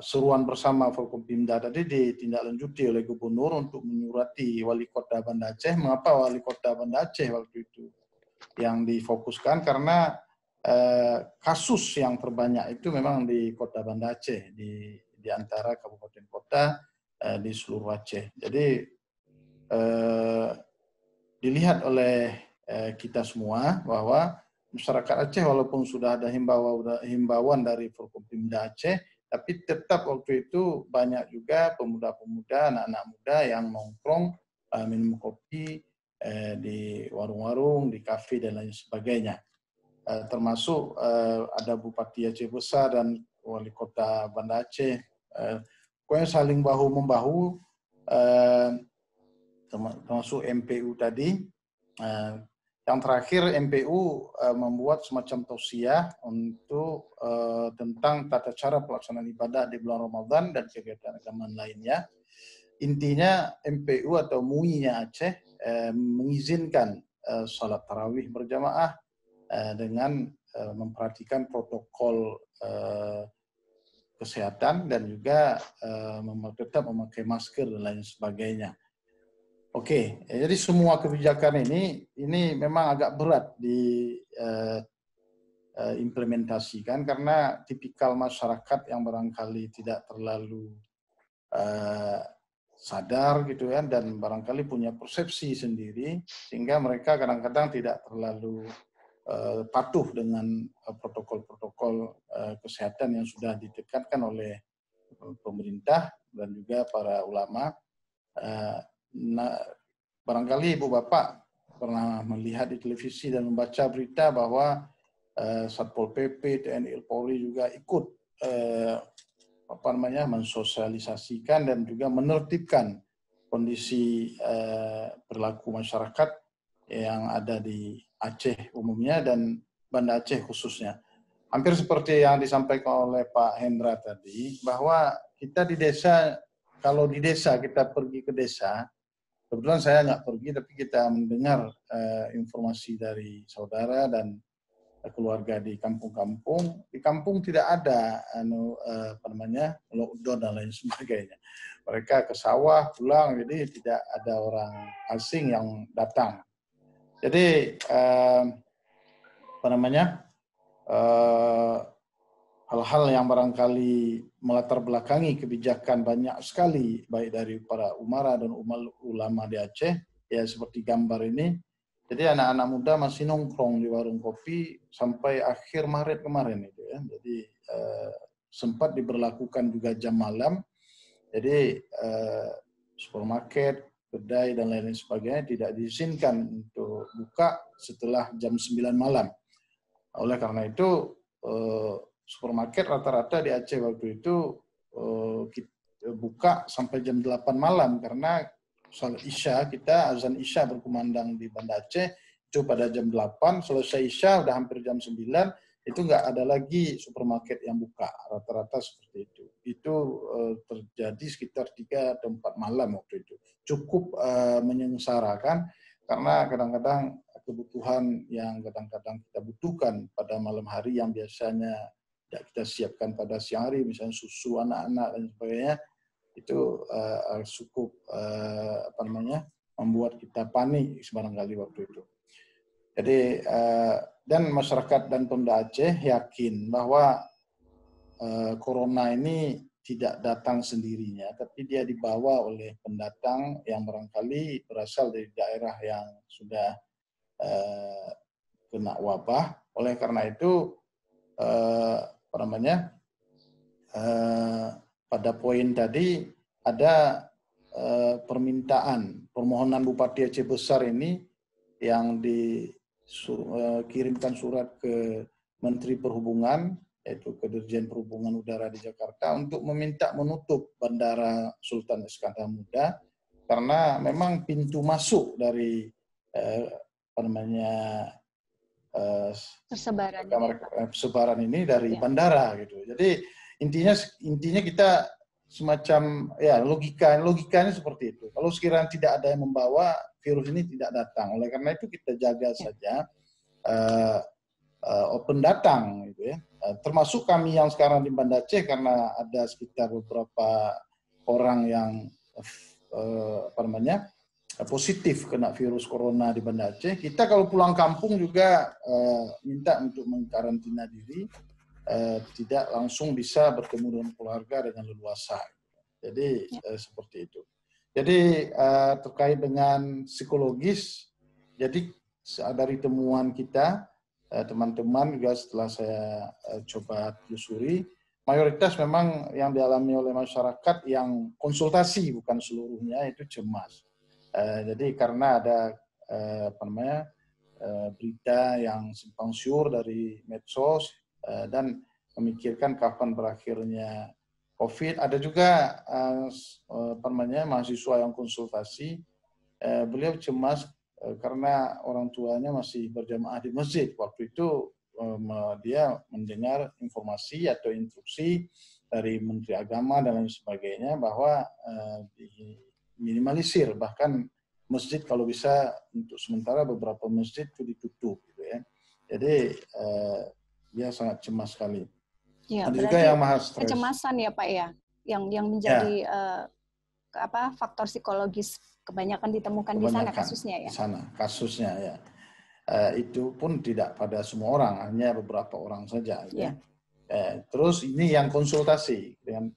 Speaker 1: seruan bersama Forkompimda tadi ditindaklanjuti oleh Gubernur untuk menyurati Wali Kota Banda Aceh. Mengapa Wali Kota Banda Aceh waktu itu yang difokuskan? Karena kasus yang terbanyak itu memang di Kota Banda Aceh, di antara kabupaten kota di seluruh Aceh. Jadi dilihat oleh kita semua bahwa masyarakat Aceh walaupun sudah ada himbauan dari Forkompimda Aceh, tapi tetap waktu itu banyak juga pemuda-pemuda, anak-anak muda yang nongkrong, minum kopi di warung-warung, di kafe dan lain sebagainya. Termasuk ada Bupati Aceh Besar dan Wali Kota Banda Aceh, pokoknya saling bahu-membahu, termasuk MPU tadi. Yang terakhir MPU membuat semacam tausiah untuk tentang tata cara pelaksanaan ibadah di bulan Ramadan dan kegiatan agama lainnya. Intinya MPU atau MUI-nya Aceh mengizinkan salat tarawih berjamaah dengan memperhatikan protokol kesehatan dan juga tetap memakai masker dan lain sebagainya. Oke, jadi semua kebijakan ini memang agak berat diimplementasikan karena tipikal masyarakat yang barangkali tidak terlalu sadar gitu kan, dan barangkali punya persepsi sendiri sehingga mereka kadang-kadang tidak terlalu patuh dengan protokol-protokol kesehatan yang sudah ditekankan oleh pemerintah dan juga para ulama. Barangkali Ibu Bapak pernah melihat di televisi dan membaca berita bahwa Satpol PP, TNI, Polri juga ikut mensosialisasikan dan juga menertibkan kondisi perilaku masyarakat yang ada di Aceh umumnya dan Banda Aceh khususnya. Hampir seperti yang disampaikan oleh Pak Hendra tadi, bahwa kita di desa, kalau di desa kita pergi ke desa, kebetulan saya nggak pergi, tapi kita mendengar informasi dari saudara dan keluarga di kampung-kampung. Di kampung tidak ada lockdown dan lain sebagainya. Mereka ke sawah pulang, jadi tidak ada orang asing yang datang. Jadi hal-hal yang barangkali melatar belakangi kebijakan banyak sekali, baik dari para umara dan ulama di Aceh, ya seperti gambar ini. Jadi anak-anak muda masih nongkrong di warung kopi sampai akhir Maret kemarin itu ya. Jadi sempat diberlakukan juga jam malam. Jadi supermarket, kedai dan lain sebagainya tidak diizinkan untuk buka setelah jam 9 malam. Oleh karena itu supermarket rata-rata di Aceh waktu itu buka sampai jam 8 malam karena salat Isya, kita azan Isya berkumandang di Banda Aceh itu pada jam 8, selesai Isya udah hampir jam 9, itu nggak ada lagi supermarket yang buka, rata-rata seperti itu. Itu terjadi sekitar 3 atau 4 malam waktu itu. Cukup menyengsarakan karena kadang-kadang kebutuhan yang kadang-kadang kita butuhkan pada malam hari yang biasanya tidak kita siapkan pada siang hari, misalnya susu anak-anak dan sebagainya, itu cukup membuat kita panik barangkali waktu itu. Jadi dan masyarakat dan Pemda Aceh yakin bahwa corona ini tidak datang sendirinya, tapi dia dibawa oleh pendatang yang barangkali berasal dari daerah yang sudah kena wabah. Oleh karena itu, pada poin tadi ada permohonan Bupati Aceh Besar ini yang dikirimkan surat ke Menteri Perhubungan, yaitu ke Dirjen Perhubungan Udara di Jakarta, untuk meminta menutup Bandara Sultan Iskandar Muda karena memang pintu masuk dari persebaran ini dari bandara gitu. Jadi intinya kita semacam ya logikanya seperti itu. Kalau sekiranya tidak ada yang membawa, virus ini tidak datang. Oleh karena itu kita jaga saja open datang gitu ya. Termasuk kami yang sekarang di Banda Aceh, karena ada sekitar beberapa orang yang positif kena virus corona di Banda Aceh. Kita kalau pulang kampung juga minta untuk mengkarantina diri, tidak langsung bisa bertemu dengan keluarga dengan leluasa. Jadi seperti itu. Jadi terkait dengan psikologis, jadi dari temuan kita, teman-teman juga setelah saya coba telusuri, mayoritas memang yang dialami oleh masyarakat yang konsultasi, bukan seluruhnya, itu cemas. Jadi karena ada berita yang simpang siur dari medsos dan memikirkan kapan berakhirnya COVID. Ada juga mahasiswa yang konsultasi, beliau cemas karena orang tuanya masih berjamaah di masjid. Waktu itu dia mendengar informasi atau instruksi dari Menteri Agama dan lain sebagainya bahwa diminimalisir, bahkan masjid kalau bisa untuk sementara beberapa masjid itu ditutup gitu ya. Jadi dia sangat cemas sekali.
Speaker 2: Ya,
Speaker 1: ada juga yang maha stres.
Speaker 2: Kecemasan ya Pak ya, yang menjadi faktor psikologis kebanyakan ditemukan di sana kasusnya ya.
Speaker 1: Di sana kasusnya ya. Itu pun tidak pada semua orang, hanya beberapa orang saja. Ya. Terus ini yang konsultasi dengan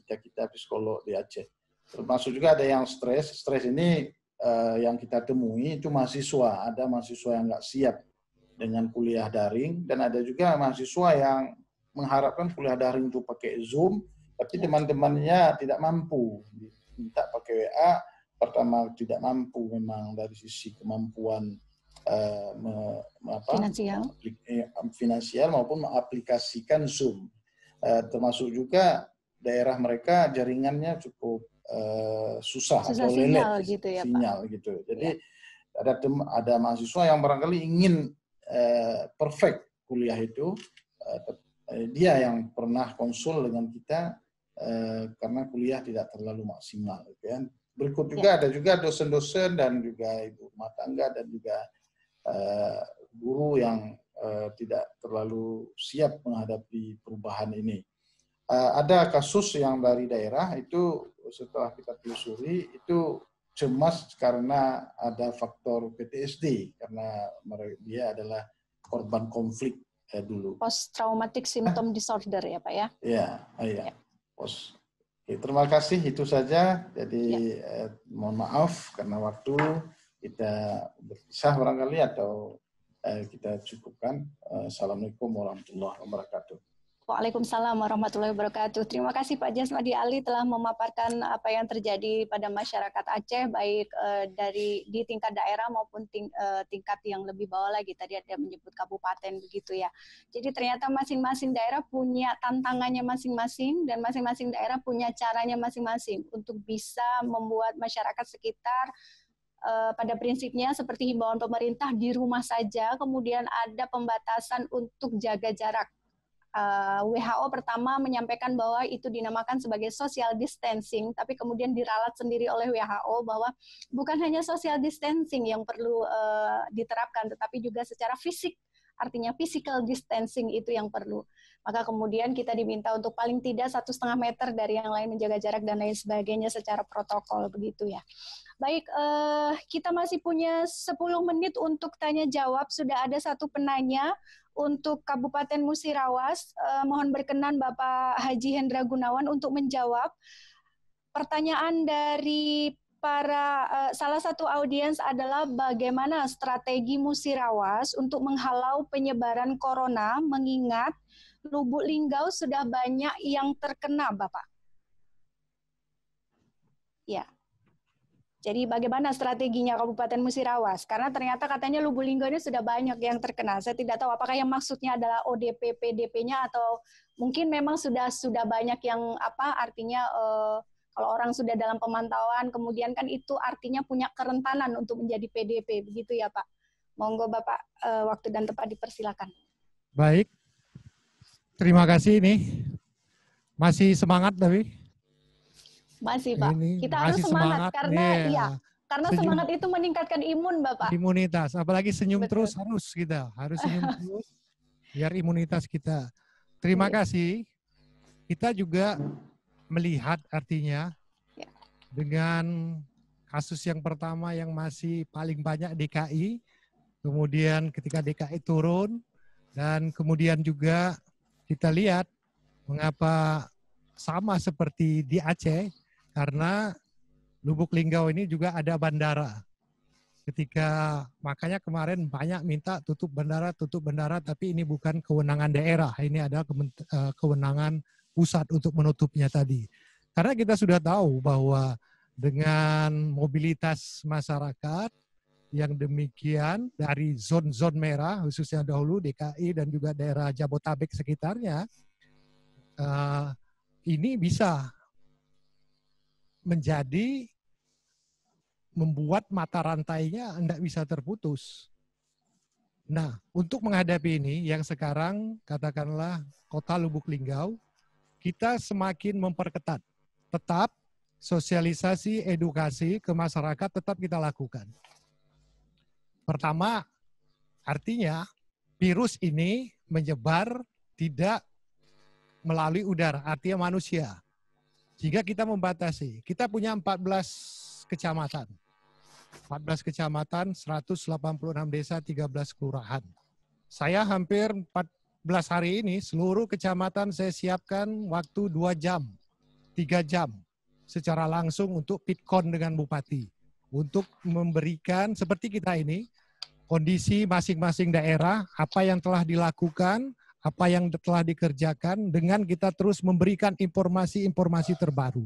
Speaker 1: kita psikolog di Aceh. Termasuk juga ada yang stres. Stres ini yang kita temui itu mahasiswa. Ada mahasiswa yang nggak siap dengan kuliah daring, dan ada juga mahasiswa yang mengharapkan kuliah daring itu pakai Zoom, tapi teman-temannya tidak mampu. Minta pakai WA, pertama tidak mampu memang dari sisi kemampuan finansial maupun mengaplikasikan Zoom. Termasuk juga daerah mereka jaringannya cukup susah atau lelet
Speaker 2: gitu ya,
Speaker 1: sinyal
Speaker 2: Pak.
Speaker 1: Gitu. Jadi ada mahasiswa yang barangkali ingin perfect kuliah itu, dia yang pernah konsul dengan kita karena kuliah tidak terlalu maksimal. Gitu ya. Berikut juga ada juga dosen-dosen dan juga ibu rumah tangga dan juga guru yang tidak terlalu siap menghadapi perubahan ini. Ada kasus yang dari daerah itu setelah kita telusuri itu cemas karena ada faktor PTSD, karena dia adalah korban konflik dulu.
Speaker 2: Post traumatic symptom disorder ya Pak ya?
Speaker 1: Iya. Oke, terima kasih, itu saja. Jadi mohon maaf karena waktu kita berpisah barangkali atau kita cukupkan. Assalamualaikum warahmatullahi wabarakatuh.
Speaker 2: Waalaikumsalam warahmatullahi wabarakatuh. Terima kasih Pak Jasmadi Ali telah memaparkan apa yang terjadi pada masyarakat Aceh, baik di tingkat daerah maupun tingkat yang lebih bawah lagi. Tadi ada menyebut kabupaten begitu ya. Jadi ternyata masing-masing daerah punya tantangannya masing-masing dan masing-masing daerah punya caranya masing-masing untuk bisa membuat masyarakat sekitar pada prinsipnya seperti himbauan pemerintah di rumah saja, kemudian ada pembatasan untuk jaga jarak. WHO pertama menyampaikan bahwa itu dinamakan sebagai social distancing, tapi kemudian diralat sendiri oleh WHO bahwa bukan hanya social distancing yang perlu diterapkan, tetapi juga secara fisik, artinya physical distancing itu yang perlu. Maka kemudian kita diminta untuk paling tidak 1,5 meter dari yang lain, menjaga jarak dan lain sebagainya secara protokol begitu ya. Baik, kita masih punya 10 menit untuk tanya jawab. Sudah ada satu penanya untuk Kabupaten Musirawas. Mohon berkenan Bapak Haji Hendra Gunawan untuk menjawab. Pertanyaan dari salah satu audiens adalah bagaimana strategi Musirawas untuk menghalau penyebaran corona mengingat Lubuk Linggau sudah banyak yang terkena, Bapak. Ya. Jadi bagaimana strateginya Kabupaten Musirawas? Karena ternyata katanya Lubuk Linggau ini sudah banyak yang terkena. Saya tidak tahu apakah yang maksudnya adalah ODP, PDP-nya atau mungkin memang sudah banyak yang artinya kalau orang sudah dalam pemantauan, kemudian kan itu artinya punya kerentanan untuk menjadi PDP, begitu ya Pak. Monggo Bapak, waktu dan tempat dipersilakan.
Speaker 4: Baik, terima kasih ini. Masih semangat tapi?
Speaker 2: Masih Pak,
Speaker 4: ini
Speaker 2: kita harus semangat karena
Speaker 4: iya.
Speaker 2: Karena semangat itu meningkatkan imun Bapak.
Speaker 4: Imunitas, apalagi senyum
Speaker 2: Betul.
Speaker 4: terus harus senyum terus biar imunitas kita. Terima kasih. Kita juga melihat artinya dengan kasus yang pertama yang masih paling banyak DKI, kemudian ketika DKI turun, dan kemudian juga kita lihat mengapa sama seperti di Aceh, karena Lubuk Linggau ini juga ada bandara. Makanya kemarin banyak minta tutup bandara, tapi ini bukan kewenangan daerah, ini ada kewenangan pusat untuk menutupnya tadi. Karena kita sudah tahu bahwa dengan mobilitas masyarakat yang demikian dari zon-zon merah, khususnya dahulu DKI dan juga daerah Jabotabek sekitarnya, ini bisa membuat mata rantainya tidak bisa terputus. Nah, untuk menghadapi ini, yang sekarang katakanlah Kota Lubuk Linggau, kita semakin memperketat. Tetap sosialisasi, edukasi ke masyarakat tetap kita lakukan. Pertama, artinya virus ini menyebar tidak melalui udara, artinya manusia. Jika kita membatasi, kita punya 14 kecamatan. 14 kecamatan, 186 desa, 13 kelurahan. Saya hampir 14 hari ini, seluruh kecamatan saya siapkan waktu 2 jam, 3 jam secara langsung untuk pitkon dengan Bupati. Untuk memberikan, seperti kita ini, kondisi masing-masing daerah, apa yang telah dilakukan, apa yang telah dikerjakan, dengan kita terus memberikan informasi-informasi terbaru.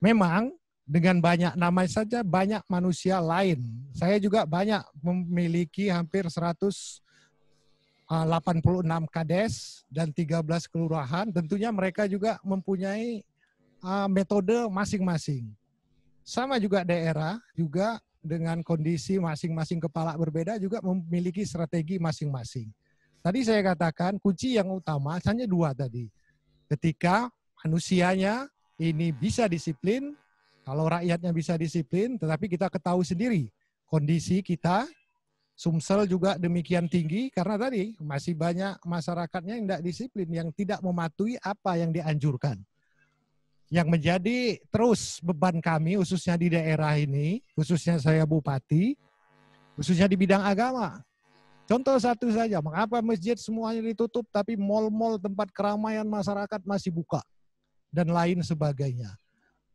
Speaker 4: Memang, dengan banyak nama saja, banyak manusia lain. Saya juga banyak memiliki hampir 186 kades dan 13 kelurahan. Tentunya mereka juga mempunyai metode masing-masing. Sama juga daerah, juga dengan kondisi masing-masing kepala berbeda juga memiliki strategi masing-masing. Tadi saya katakan kunci yang utama hanya 2 tadi. Ketika manusianya ini bisa disiplin, kalau rakyatnya bisa disiplin, tetapi kita ketahui sendiri kondisi kita, Sumsel juga demikian tinggi karena tadi masih banyak masyarakatnya yang tidak disiplin, yang tidak mematuhi apa yang dianjurkan. Yang menjadi terus beban kami, khususnya di daerah ini, khususnya saya Bupati, khususnya di bidang agama. Contoh satu saja, mengapa masjid semuanya ditutup tapi mal-mal tempat keramaian masyarakat masih buka dan lain sebagainya.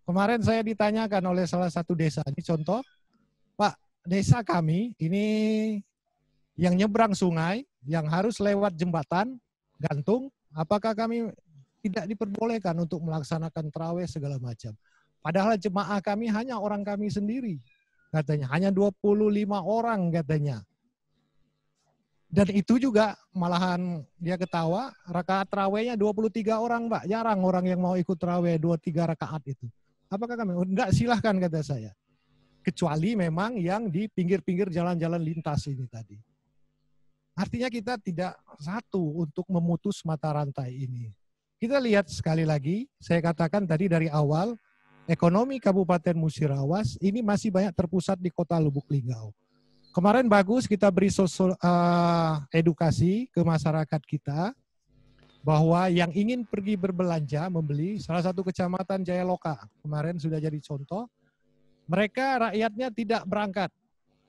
Speaker 4: Kemarin saya ditanyakan oleh salah satu desa, ini contoh, Pak, desa kami ini yang nyebrang sungai, yang harus lewat jembatan gantung, apakah kami tidak diperbolehkan untuk melaksanakan tarawih segala macam. Padahal jemaah kami hanya orang kami sendiri, katanya, hanya 25 orang katanya. Dan itu juga malahan dia ketawa, rakaat tarawihnya 23 orang, Pak. Jarang orang yang mau ikut tarawih 23 rakaat itu. Apakah kami? Enggak, silahkan kata saya. Kecuali memang yang di pinggir-pinggir jalan-jalan lintas ini tadi. Artinya kita tidak satu untuk memutus mata rantai ini. Kita lihat sekali lagi, saya katakan tadi dari awal, ekonomi Kabupaten Musirawas ini masih banyak terpusat di Kota Lubuk Linggau. Kemarin bagus kita beri edukasi ke masyarakat kita bahwa yang ingin pergi berbelanja, membeli, salah satu kecamatan Jayaloka, kemarin sudah jadi contoh, mereka rakyatnya tidak berangkat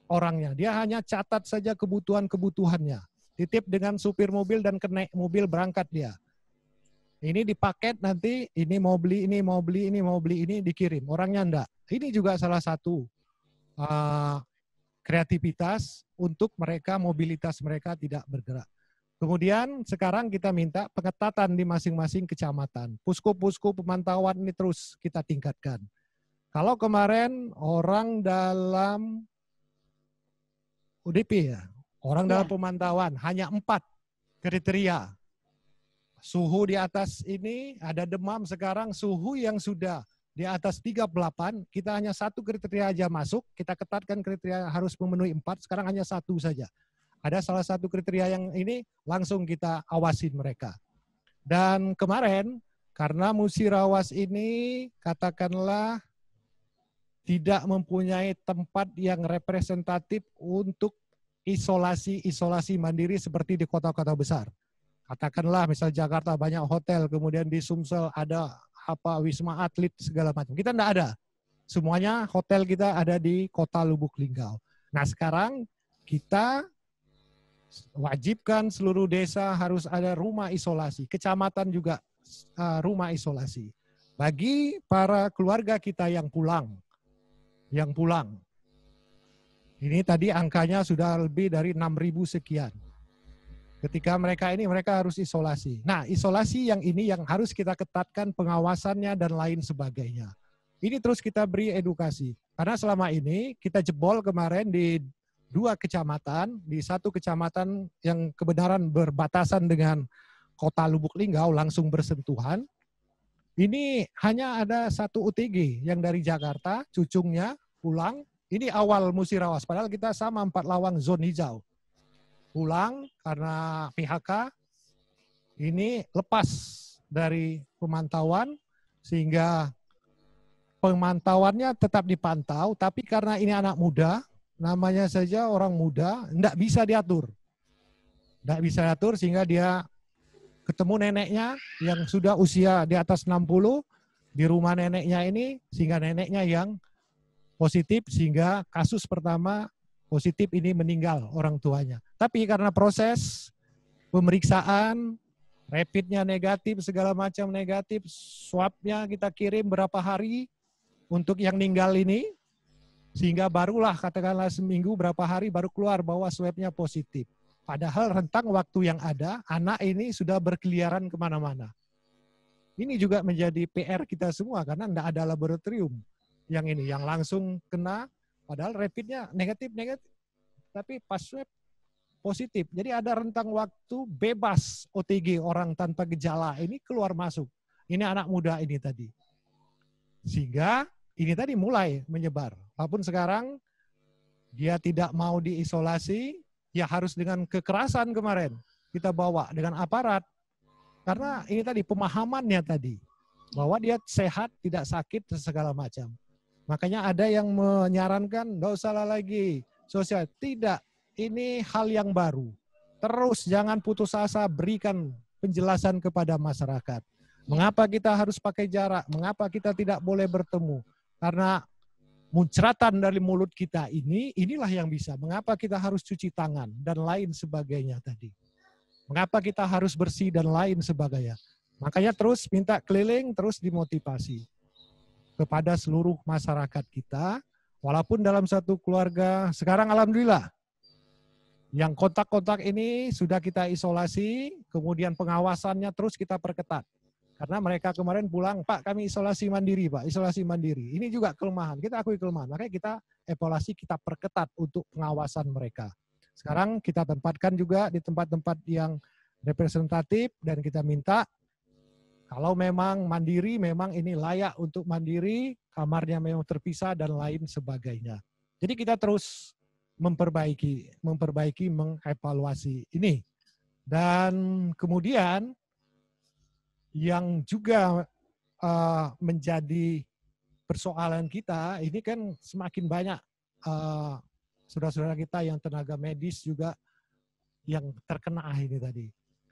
Speaker 4: orangnya, dia hanya catat saja kebutuhan-kebutuhannya. titip dengan supir mobil dan naik mobil berangkat dia. Ini dipaket nanti, ini mau beli, ini mau beli, ini mau beli, ini dikirim. Orangnya enggak. Ini juga salah satu kreativitas untuk mereka, mobilitas mereka tidak bergerak. Kemudian sekarang kita minta pengetatan di masing-masing kecamatan. Pusko-pusko pemantauan ini terus kita tingkatkan. Kalau kemarin orang dalam UDP ya, orang dalam pemantauan hanya 4 kriteria. Suhu di atas ini, ada demam sekarang, suhu yang sudah di atas 38, kita hanya 1 kriteria aja masuk, kita ketatkan kriteria harus memenuhi 4, sekarang hanya 1 saja. Ada salah satu kriteria yang ini langsung kita awasin mereka. Dan kemarin, karena Musirawas ini katakanlah tidak mempunyai tempat yang representatif untuk isolasi mandiri seperti di kota-kota besar. Katakanlah misal Jakarta banyak hotel, kemudian di Sumsel ada Wisma Atlet segala macam. Kita enggak ada. Semuanya hotel kita ada di Kota Lubuk Linggau. Nah, sekarang kita wajibkan seluruh desa harus ada rumah isolasi, kecamatan juga rumah isolasi. Bagi para keluarga kita yang pulang. Ini tadi angkanya sudah lebih dari 6.000 sekian. Ketika mereka harus isolasi. Nah, isolasi yang ini yang harus kita ketatkan pengawasannya dan lain sebagainya. Ini terus kita beri edukasi. Karena selama ini kita jebol kemarin di 2 kecamatan, di 1 kecamatan yang kebenaran berbatasan dengan Kota Lubuk Linggau langsung bersentuhan. Ini hanya ada 1 UTG yang dari Jakarta, cucungnya pulang. Ini awal Musirawas, padahal kita sama 4 lawang zona hijau. Pulang karena PHK, ini lepas dari pemantauan, sehingga pemantauannya tetap dipantau, tapi karena ini anak muda, namanya saja orang muda, enggak bisa diatur. Enggak bisa diatur sehingga dia ketemu neneknya yang sudah usia di atas 60 di rumah neneknya ini, sehingga neneknya yang positif, sehingga kasus pertama positif ini meninggal orang tuanya. Tapi karena proses pemeriksaan, rapidnya negatif, segala macam negatif, swabnya kita kirim berapa hari untuk yang meninggal ini, sehingga barulah katakanlah seminggu berapa hari baru keluar bahwa swabnya positif. Padahal rentang waktu yang ada, anak ini sudah berkeliaran kemana-mana. Ini juga menjadi PR kita semua, karena tidak ada laboratorium yang ini, yang langsung kena, padahal rapidnya negatif, tapi pas swab positif. Jadi ada rentang waktu bebas OTG orang tanpa gejala ini keluar masuk. Ini anak muda ini tadi. Sehingga ini tadi mulai menyebar. Walaupun sekarang dia tidak mau diisolasi, ya harus dengan kekerasan kemarin kita bawa dengan aparat. Karena ini tadi pemahamannya tadi, bahwa dia sehat, tidak sakit, segala macam. Makanya ada yang menyarankan, nggak usah lagi sosial. Tidak, ini hal yang baru. Terus jangan putus asa, berikan penjelasan kepada masyarakat. Mengapa kita harus pakai jarak? Mengapa kita tidak boleh bertemu? Karena muncratan dari mulut kita inilah yang bisa. Mengapa kita harus cuci tangan dan lain sebagainya tadi. Mengapa kita harus bersih dan lain sebagainya. Makanya terus minta keliling, terus dimotivasi kepada seluruh masyarakat kita. Walaupun dalam satu keluarga, sekarang alhamdulillah, yang kontak-kontak ini sudah kita isolasi, kemudian pengawasannya terus kita perketat. Karena mereka kemarin pulang, Pak kami isolasi mandiri Pak, isolasi mandiri. Ini juga kelemahan, kita akui kelemahan. Makanya kita evaluasi, kita perketat untuk pengawasan mereka. Sekarang kita tempatkan juga di tempat-tempat yang representatif dan kita minta, kalau memang mandiri, memang ini layak untuk mandiri, kamarnya memang terpisah dan lain sebagainya. Jadi kita terus memperbaiki, mengevaluasi ini. Dan kemudian yang juga menjadi persoalan kita, ini kan semakin banyak saudara-saudara kita yang tenaga medis juga yang terkena ini tadi.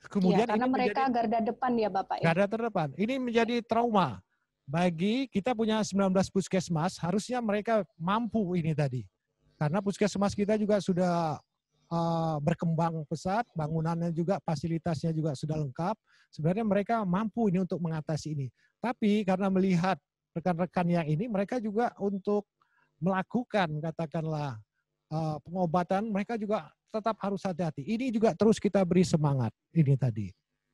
Speaker 4: Kemudian
Speaker 2: ya, karena
Speaker 4: ini
Speaker 2: mereka garda depan ya Bapak. Ya?
Speaker 4: Garda terdepan. Ini menjadi trauma. Bagi kita punya 19 puskesmas, harusnya mereka mampu ini tadi. Karena puskesmas kita juga sudah berkembang pesat, bangunannya juga, fasilitasnya juga sudah lengkap. Sebenarnya mereka mampu ini untuk mengatasi ini. Tapi karena melihat rekan-rekan yang ini, mereka juga untuk melakukan katakanlah pengobatan, mereka juga tetap harus hati-hati. Ini juga terus kita beri semangat ini tadi.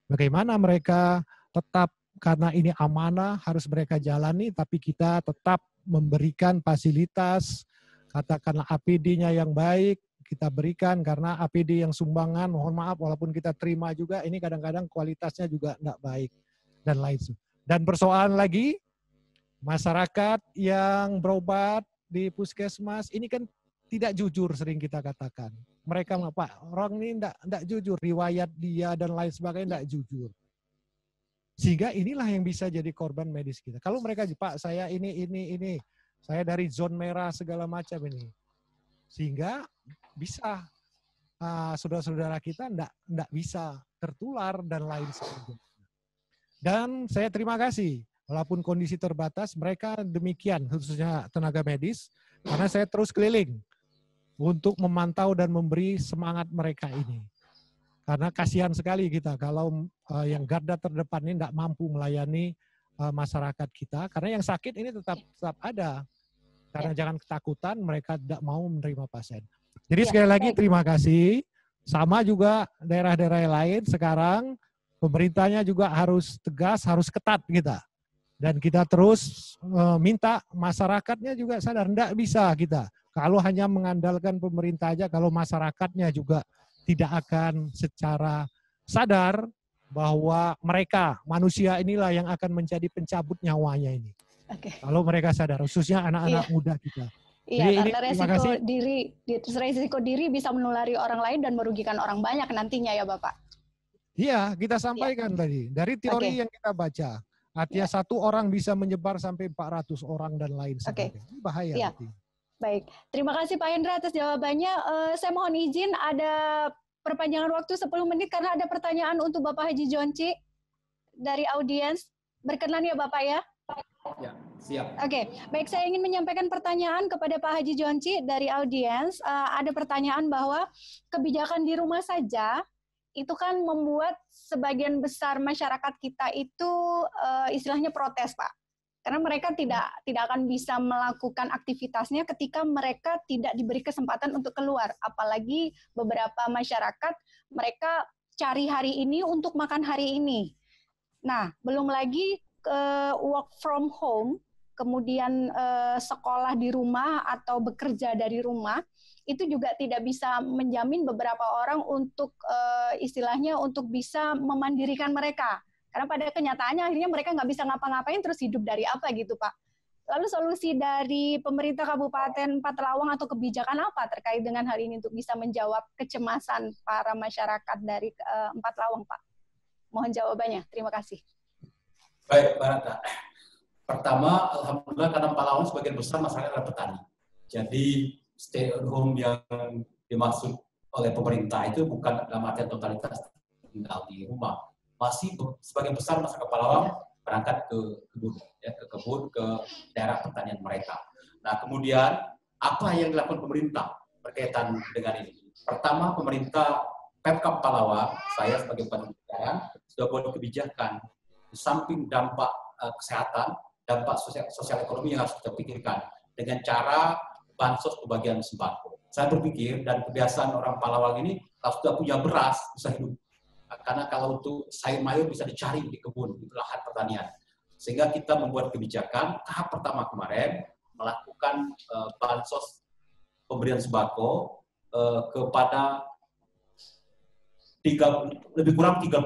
Speaker 4: Bagaimana mereka tetap, karena ini amanah harus mereka jalani, tapi kita tetap memberikan fasilitas, katakanlah APD-nya yang baik, kita berikan, karena APD yang sumbangan, mohon maaf, walaupun kita terima juga, ini kadang-kadang kualitasnya juga tidak baik, dan lain sebagainya. Dan persoalan lagi, masyarakat yang berobat di puskesmas, ini kan tidak jujur sering kita katakan. Mereka, Pak, orang ini tidak jujur, riwayat dia dan lain sebagainya tidak jujur. Sehingga inilah yang bisa jadi korban medis kita. Kalau mereka, Pak, saya ini, saya dari zona merah segala macam ini. Sehingga bisa saudara-saudara kita tidak bisa tertular dan lain sebagainya. Dan saya terima kasih, walaupun kondisi terbatas, mereka demikian, khususnya tenaga medis, karena saya terus keliling untuk memantau dan memberi semangat mereka ini. Karena kasihan sekali kita kalau yang garda terdepan ini tidak mampu melayani masyarakat kita, karena yang sakit ini tetap ada. Karena jangan ketakutan, mereka tidak mau menerima pasien. Jadi sekali lagi terima kasih. Sama juga daerah-daerah lain sekarang, pemerintahnya juga harus tegas, harus ketat kita. Dan kita terus minta masyarakatnya juga sadar, tidak bisa kita. Kalau hanya mengandalkan pemerintah aja, kalau masyarakatnya juga tidak akan secara sadar bahwa mereka, manusia inilah yang akan menjadi pencabut nyawanya ini. Kalau mereka sadar, khususnya anak-anak muda kita.
Speaker 2: Iya, karena resiko diri bisa menulari orang lain dan merugikan orang banyak nantinya ya Bapak.
Speaker 4: Iya, kita sampaikan tadi. Dari teori yang kita baca, artinya satu orang bisa menyebar sampai 400 orang dan lain sebagainya. Ini bahaya.
Speaker 2: Iya. Baik, terima kasih Pak Hendra atas jawabannya. Saya mohon izin ada perpanjangan waktu 10 menit karena ada pertanyaan untuk Bapak Haji Jonci dari audiens. Berkenan ya Bapak ya?
Speaker 3: Ya, siap.
Speaker 2: Oke, baik, saya ingin menyampaikan pertanyaan kepada Pak Haji Jonci dari audiens. Ada pertanyaan bahwa kebijakan di rumah saja itu kan membuat sebagian besar masyarakat kita itu istilahnya protes, Pak. Karena mereka tidak akan bisa melakukan aktivitasnya ketika mereka tidak diberi kesempatan untuk keluar. Apalagi beberapa masyarakat mereka cari hari ini untuk makan hari ini. Nah, belum lagi work from home, kemudian sekolah di rumah atau bekerja dari rumah, itu juga tidak bisa menjamin beberapa orang untuk istilahnya untuk bisa memandirikan mereka. Karena pada kenyataannya akhirnya mereka nggak bisa ngapa-ngapain terus hidup dari apa gitu Pak. Lalu solusi dari pemerintah Kabupaten Empat-Lawang atau kebijakan apa terkait dengan hal ini untuk bisa menjawab kecemasan para masyarakat dari Empat-Lawang Pak? Mohon jawabannya, terima kasih.
Speaker 3: Baik, Mbak Rata. Pertama, alhamdulillah karena Empat-Lawang sebagian besar masyarakat adalah petani. Jadi stay at home yang dimaksud oleh pemerintah itu bukan dalam artian totalitas tinggal di rumah. Masih sebagian besar masyarakat Empat-Lawang berangkat ke kebun, ke daerah pertanian mereka. Nah, kemudian apa yang dilakukan pemerintah berkaitan dengan ini? Pertama, pemerintah Pemkab Empat-Lawang, saya sebagai Bupati Daerah sudah buat kebijakan di samping dampak kesehatan, dampak sosial ekonomi yang harus kita pikirkan dengan cara bansos pembagian sembako. Saya berpikir dan kebiasaan orang Empat-Lawang ini kalau sudah punya beras bisa hidup. Karena kalau untuk sayur mayur bisa dicari di kebun, di lahan pertanian. Sehingga kita membuat kebijakan tahap pertama kemarin melakukan bansos pemberian sembako kepada lebih kurang 30.000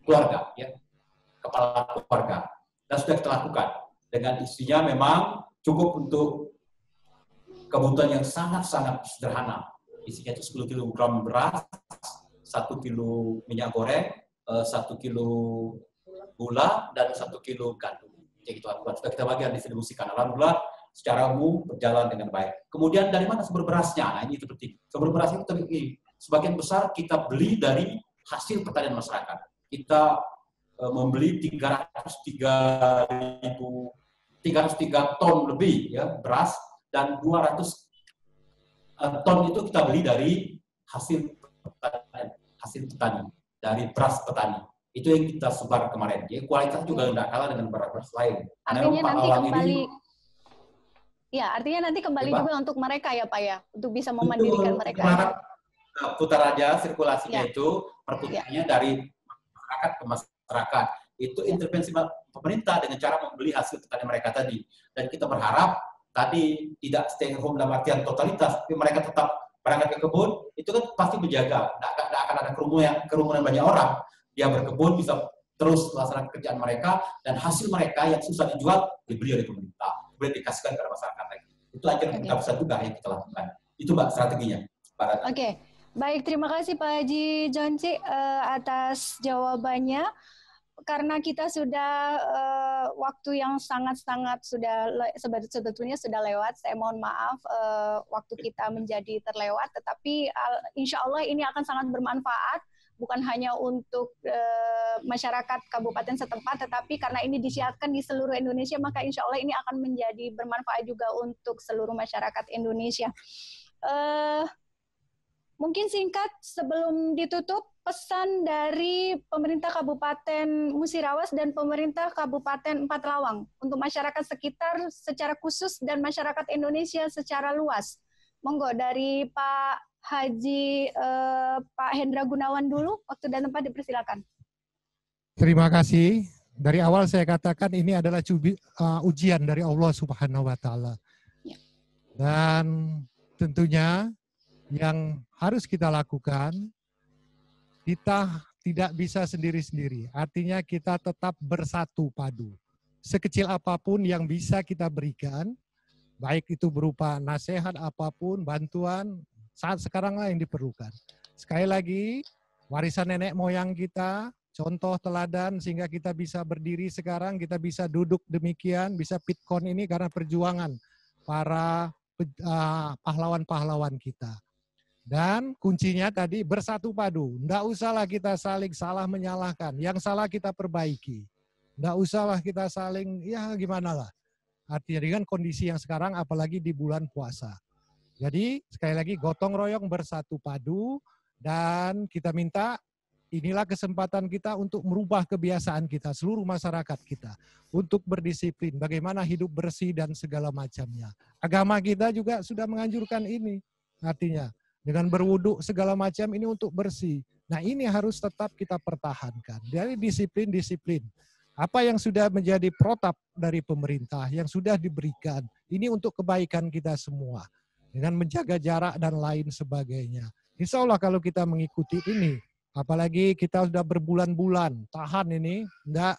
Speaker 3: keluarga, ya, kepala keluarga. Dan sudah kita lakukan. Dengan isinya memang cukup untuk kebutuhan yang sangat-sangat sederhana. Isinya itu 10 kg beras, 1 kilo minyak goreng, 1 kilo gula, dan 1 kilo gandum. Jadi itu sudah kita bagian distribusikan. Alhamdulillah secara umum berjalan dengan baik. Kemudian dari mana sumber berasnya? Nah ini itu penting. Sumber beras itu penting. Sebagian besar kita beli dari hasil pertanian masyarakat. Kita membeli 303 ton lebih ya beras dan 200 ton itu kita beli dari hasil petani, dari beras petani. Itu yang kita sebar kemarin. Jadi kualitas juga tidak kalah dengan beras lain.
Speaker 2: Artinya nanti kembali, artinya nanti kembali juga untuk mereka ya Pak ya, untuk bisa memandirikan mereka.
Speaker 3: Putar aja sirkulasinya itu perputarannya dari masyarakat ke masyarakat. Itu intervensi pemerintah dengan cara membeli hasil petani mereka tadi. Dan kita berharap tadi tidak stay home dalam artian totalitas, tapi mereka tetap berangkat ke kebun, itu kan pasti menjaga. Tidak akan ada kerumunan banyak orang. Dia berkebun, bisa terus melaksanakan kerjaan mereka, dan hasil mereka yang susah dijual, dibeli oleh pemerintah. Kemudian dikasihkan kepada masyarakat lagi. Itu akhirnya kita bisa juga yang kita lakukan. Itu Mbak strateginya.
Speaker 2: Oke. Baik, terima kasih Pak Haji Jonci atas jawabannya. Karena kita sudah waktu yang sangat-sangat sebetulnya sudah lewat, saya mohon maaf waktu kita menjadi terlewat, tetapi insya Allah ini akan sangat bermanfaat, bukan hanya untuk masyarakat kabupaten setempat, tetapi karena ini disiarkan di seluruh Indonesia, maka insya Allah ini akan menjadi bermanfaat juga untuk seluruh masyarakat Indonesia. Mungkin singkat sebelum ditutup, pesan dari pemerintah Kabupaten Musirawas dan pemerintah Kabupaten Empat Lawang untuk masyarakat sekitar secara khusus dan masyarakat Indonesia secara luas. Monggo dari Pak Haji Pak Hendra Gunawan dulu, waktu dan tempat dipersilakan.
Speaker 4: Terima kasih. Dari awal saya katakan ini adalah ujian dari Allah Subhanahu wa Ta'ala. Dan tentunya yang harus kita lakukan, kita tidak bisa sendiri-sendiri. Artinya kita tetap bersatu padu. Sekecil apapun yang bisa kita berikan, baik itu berupa nasihat apapun, bantuan, saat sekaranglah yang diperlukan. Sekali lagi, warisan nenek moyang kita, contoh teladan sehingga kita bisa berdiri sekarang, kita bisa duduk demikian, bisa pitkon ini karena perjuangan para pahlawan-pahlawan kita. Dan kuncinya tadi bersatu padu. Nggak usahlah kita saling salah menyalahkan. Yang salah kita perbaiki. Nggak usahlah kita saling, ya gimana lah. Artinya dengan kondisi yang sekarang, apalagi di bulan puasa. Jadi sekali lagi gotong royong bersatu padu. Dan kita minta inilah kesempatan kita untuk merubah kebiasaan kita, seluruh masyarakat kita. Untuk berdisiplin, bagaimana hidup bersih dan segala macamnya. Agama kita juga sudah menganjurkan ini. Artinya, dengan berwudu segala macam ini untuk bersih. Nah ini harus tetap kita pertahankan. Dari disiplin-disiplin. Apa yang sudah menjadi protap dari pemerintah, yang sudah diberikan. Ini untuk kebaikan kita semua. Dengan menjaga jarak dan lain sebagainya. Insya Allah kalau kita mengikuti ini, apalagi kita sudah berbulan-bulan tahan ini, tidak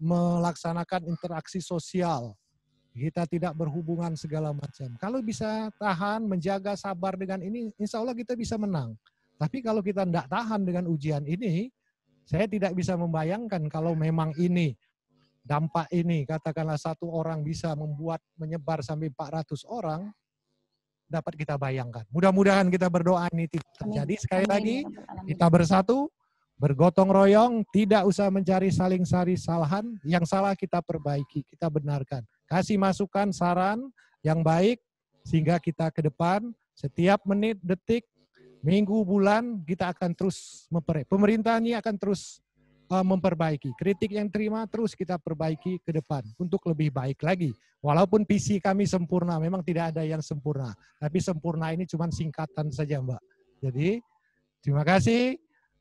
Speaker 4: melaksanakan interaksi sosial. Kita tidak berhubungan segala macam. Kalau bisa tahan, menjaga sabar dengan ini, insya Allah kita bisa menang. Tapi kalau kita tidak tahan dengan ujian ini, saya tidak bisa membayangkan kalau memang ini, dampak ini, katakanlah satu orang bisa menyebar sampai 400 orang, dapat kita bayangkan. Mudah-mudahan kita berdoa ini tidak terjadi. Sekali lagi, kita bersatu, bergotong royong, tidak usah mencari saling salahan, yang salah kita perbaiki, kita benarkan. Kasih masukan, saran yang baik, sehingga kita ke depan, setiap menit, detik, minggu, bulan, kita akan terus pemerintah ini akan terus memperbaiki. Kritik yang terima, terus kita perbaiki ke depan, untuk lebih baik lagi. Walaupun visi kami sempurna, memang tidak ada yang sempurna. Tapi sempurna ini cuma singkatan saja Mbak. Jadi, terima kasih.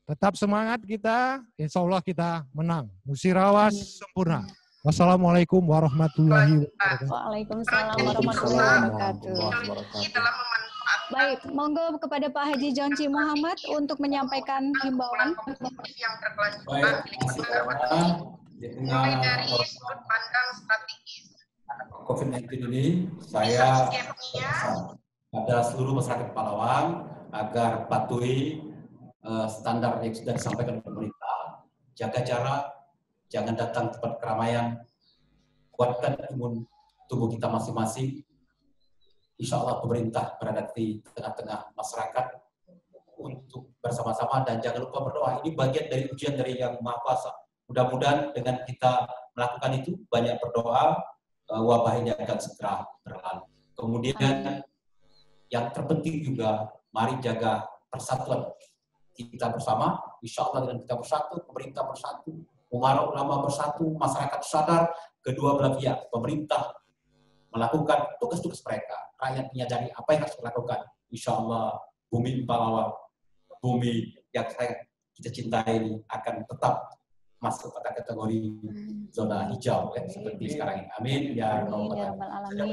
Speaker 4: Tetap semangat kita, insya Allah kita menang. Musirawas sempurna. Wassalamualaikum warahmatullahi wabarakatuh.
Speaker 2: Waalaikumsalam warahmatullahi wabarakatuh. Baik, monggo kepada Pak Haji Jonci Muhammad untuk menyampaikan himbauan.
Speaker 3: Mulai dari sudut pandang strategis COVID-19 ini, saya pada seluruh masyarakat Palawang agar patuhi standar yang sudah disampaikan pemerintah, jaga jarak, jangan datang tempat keramaian, kuatkan imun tubuh kita masing-masing. Insya Allah pemerintah berada di tengah-tengah masyarakat untuk bersama-sama, dan jangan lupa berdoa. Ini bagian dari ujian dari Yang Maha Kuasa. Mudah-mudahan dengan kita melakukan itu, banyak berdoa, wabah ini akan segera berlalu. Kemudian yang terpenting juga, mari jaga persatuan kita bersama. Insya Allah dengan kita bersatu, pemerintah bersatu, ulama bersatu, masyarakat sadar, kedua belah pihak, pemerintah melakukan tugas-tugas mereka, rakyat menyadari apa yang harus dilakukan. Insya Allah bumi Palawan, bumi yang kita cintai ini akan tetap masuk pada kategori zona hijau seperti sekarang ini. Amin ya rabbal alamin.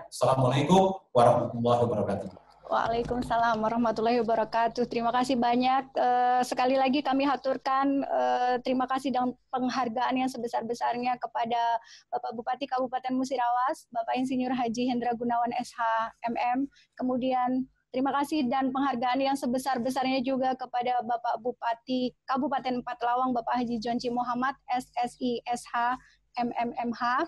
Speaker 3: Assalamualaikum warahmatullahi wabarakatuh.
Speaker 2: Waalaikumsalam warahmatullahi wabarakatuh. Terima kasih banyak. Sekali lagi kami haturkan terima kasih dan penghargaan yang sebesar-besarnya kepada Bapak Bupati Kabupaten Musirawas, Bapak Insinyur Haji Hendra Gunawan SH MM. Kemudian terima kasih dan penghargaan yang sebesar-besarnya juga kepada Bapak Bupati Kabupaten Empat Lawang, Bapak Haji Jonci Muhammad, SSI SH MMMH,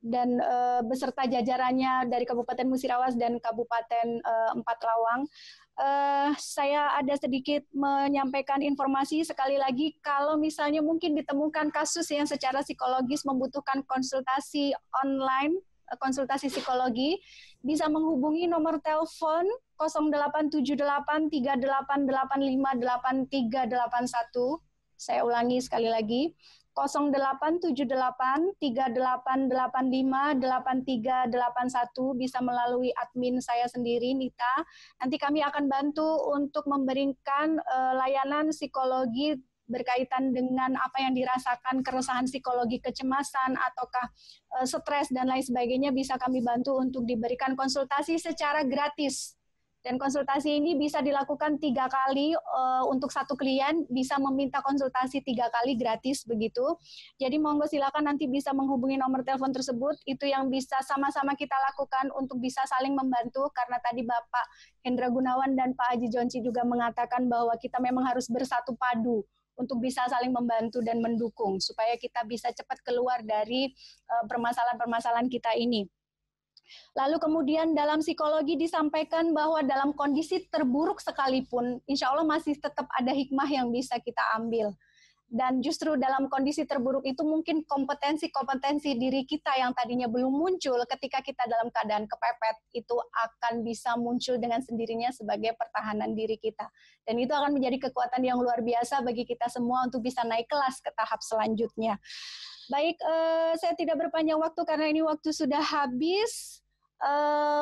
Speaker 2: dan beserta jajarannya dari Kabupaten Musirawas dan Kabupaten Empat Lawang. Saya ada sedikit menyampaikan informasi sekali lagi, kalau misalnya mungkin ditemukan kasus yang secara psikologis membutuhkan konsultasi online, konsultasi psikologi, bisa menghubungi nomor telepon 087838858381. Saya ulangi sekali lagi, 087838858381, bisa melalui admin saya sendiri, Nita. Nanti kami akan bantu untuk memberikan layanan psikologi berkaitan dengan apa yang dirasakan, keresahan psikologi, kecemasan, ataukah stres, dan lain sebagainya, bisa kami bantu untuk diberikan konsultasi secara gratis. Dan konsultasi ini bisa dilakukan 3 kali untuk satu klien, bisa meminta konsultasi 3 kali gratis begitu. Jadi monggo silakan nanti bisa menghubungi nomor telepon tersebut, itu yang bisa sama-sama kita lakukan untuk bisa saling membantu, karena tadi Bapak Hendra Gunawan dan Pak Haji Jonci juga mengatakan bahwa kita memang harus bersatu padu untuk bisa saling membantu dan mendukung, supaya kita bisa cepat keluar dari permasalahan-permasalahan kita ini. Lalu kemudian dalam psikologi disampaikan bahwa dalam kondisi terburuk sekalipun, insya Allah masih tetap ada hikmah yang bisa kita ambil. Dan justru dalam kondisi terburuk itu mungkin kompetensi-kompetensi diri kita yang tadinya belum muncul ketika kita dalam keadaan kepepet, itu akan bisa muncul dengan sendirinya sebagai pertahanan diri kita. Dan itu akan menjadi kekuatan yang luar biasa bagi kita semua untuk bisa naik kelas ke tahap selanjutnya. Baik, saya tidak berpanjang waktu karena ini waktu sudah habis.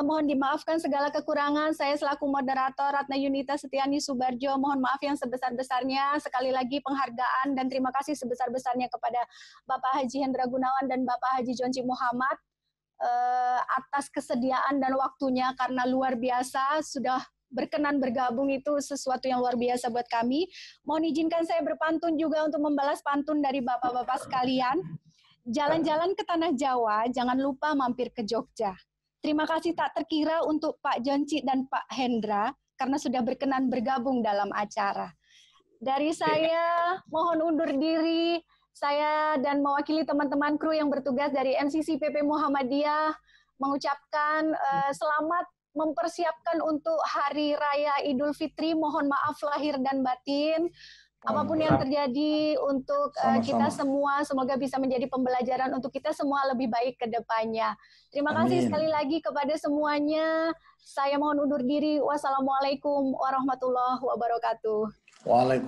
Speaker 2: Mohon dimaafkan segala kekurangan. Saya selaku moderator Ratna Yunita Setiani Subarjo, mohon maaf yang sebesar-besarnya. Sekali lagi penghargaan dan terima kasih sebesar-besarnya kepada Bapak Haji Hendra Gunawan dan Bapak Haji Jonci Muhammad atas kesediaan dan waktunya, karena luar biasa sudah berkenan bergabung, itu sesuatu yang luar biasa buat kami. Mohon izinkan saya berpantun juga untuk membalas pantun dari bapak-bapak sekalian. Jalan-jalan ke Tanah Jawa, jangan lupa mampir ke Jogja. Terima kasih tak terkira untuk Pak Jonci dan Pak Hendra karena sudah berkenan bergabung dalam acara. Dari saya mohon undur diri, saya dan mewakili teman-teman kru yang bertugas dari MCC PP Muhammadiyah mengucapkan selamat mempersiapkan untuk Hari Raya Idul Fitri. Mohon maaf lahir dan batin. Apapun yang terjadi untuk kita semua, semoga bisa menjadi pembelajaran untuk kita semua lebih baik ke depannya. Terima kasih sekali lagi kepada semuanya. Saya mohon undur diri. Wassalamualaikum warahmatullahi wabarakatuh.
Speaker 1: Waalaikumsalam.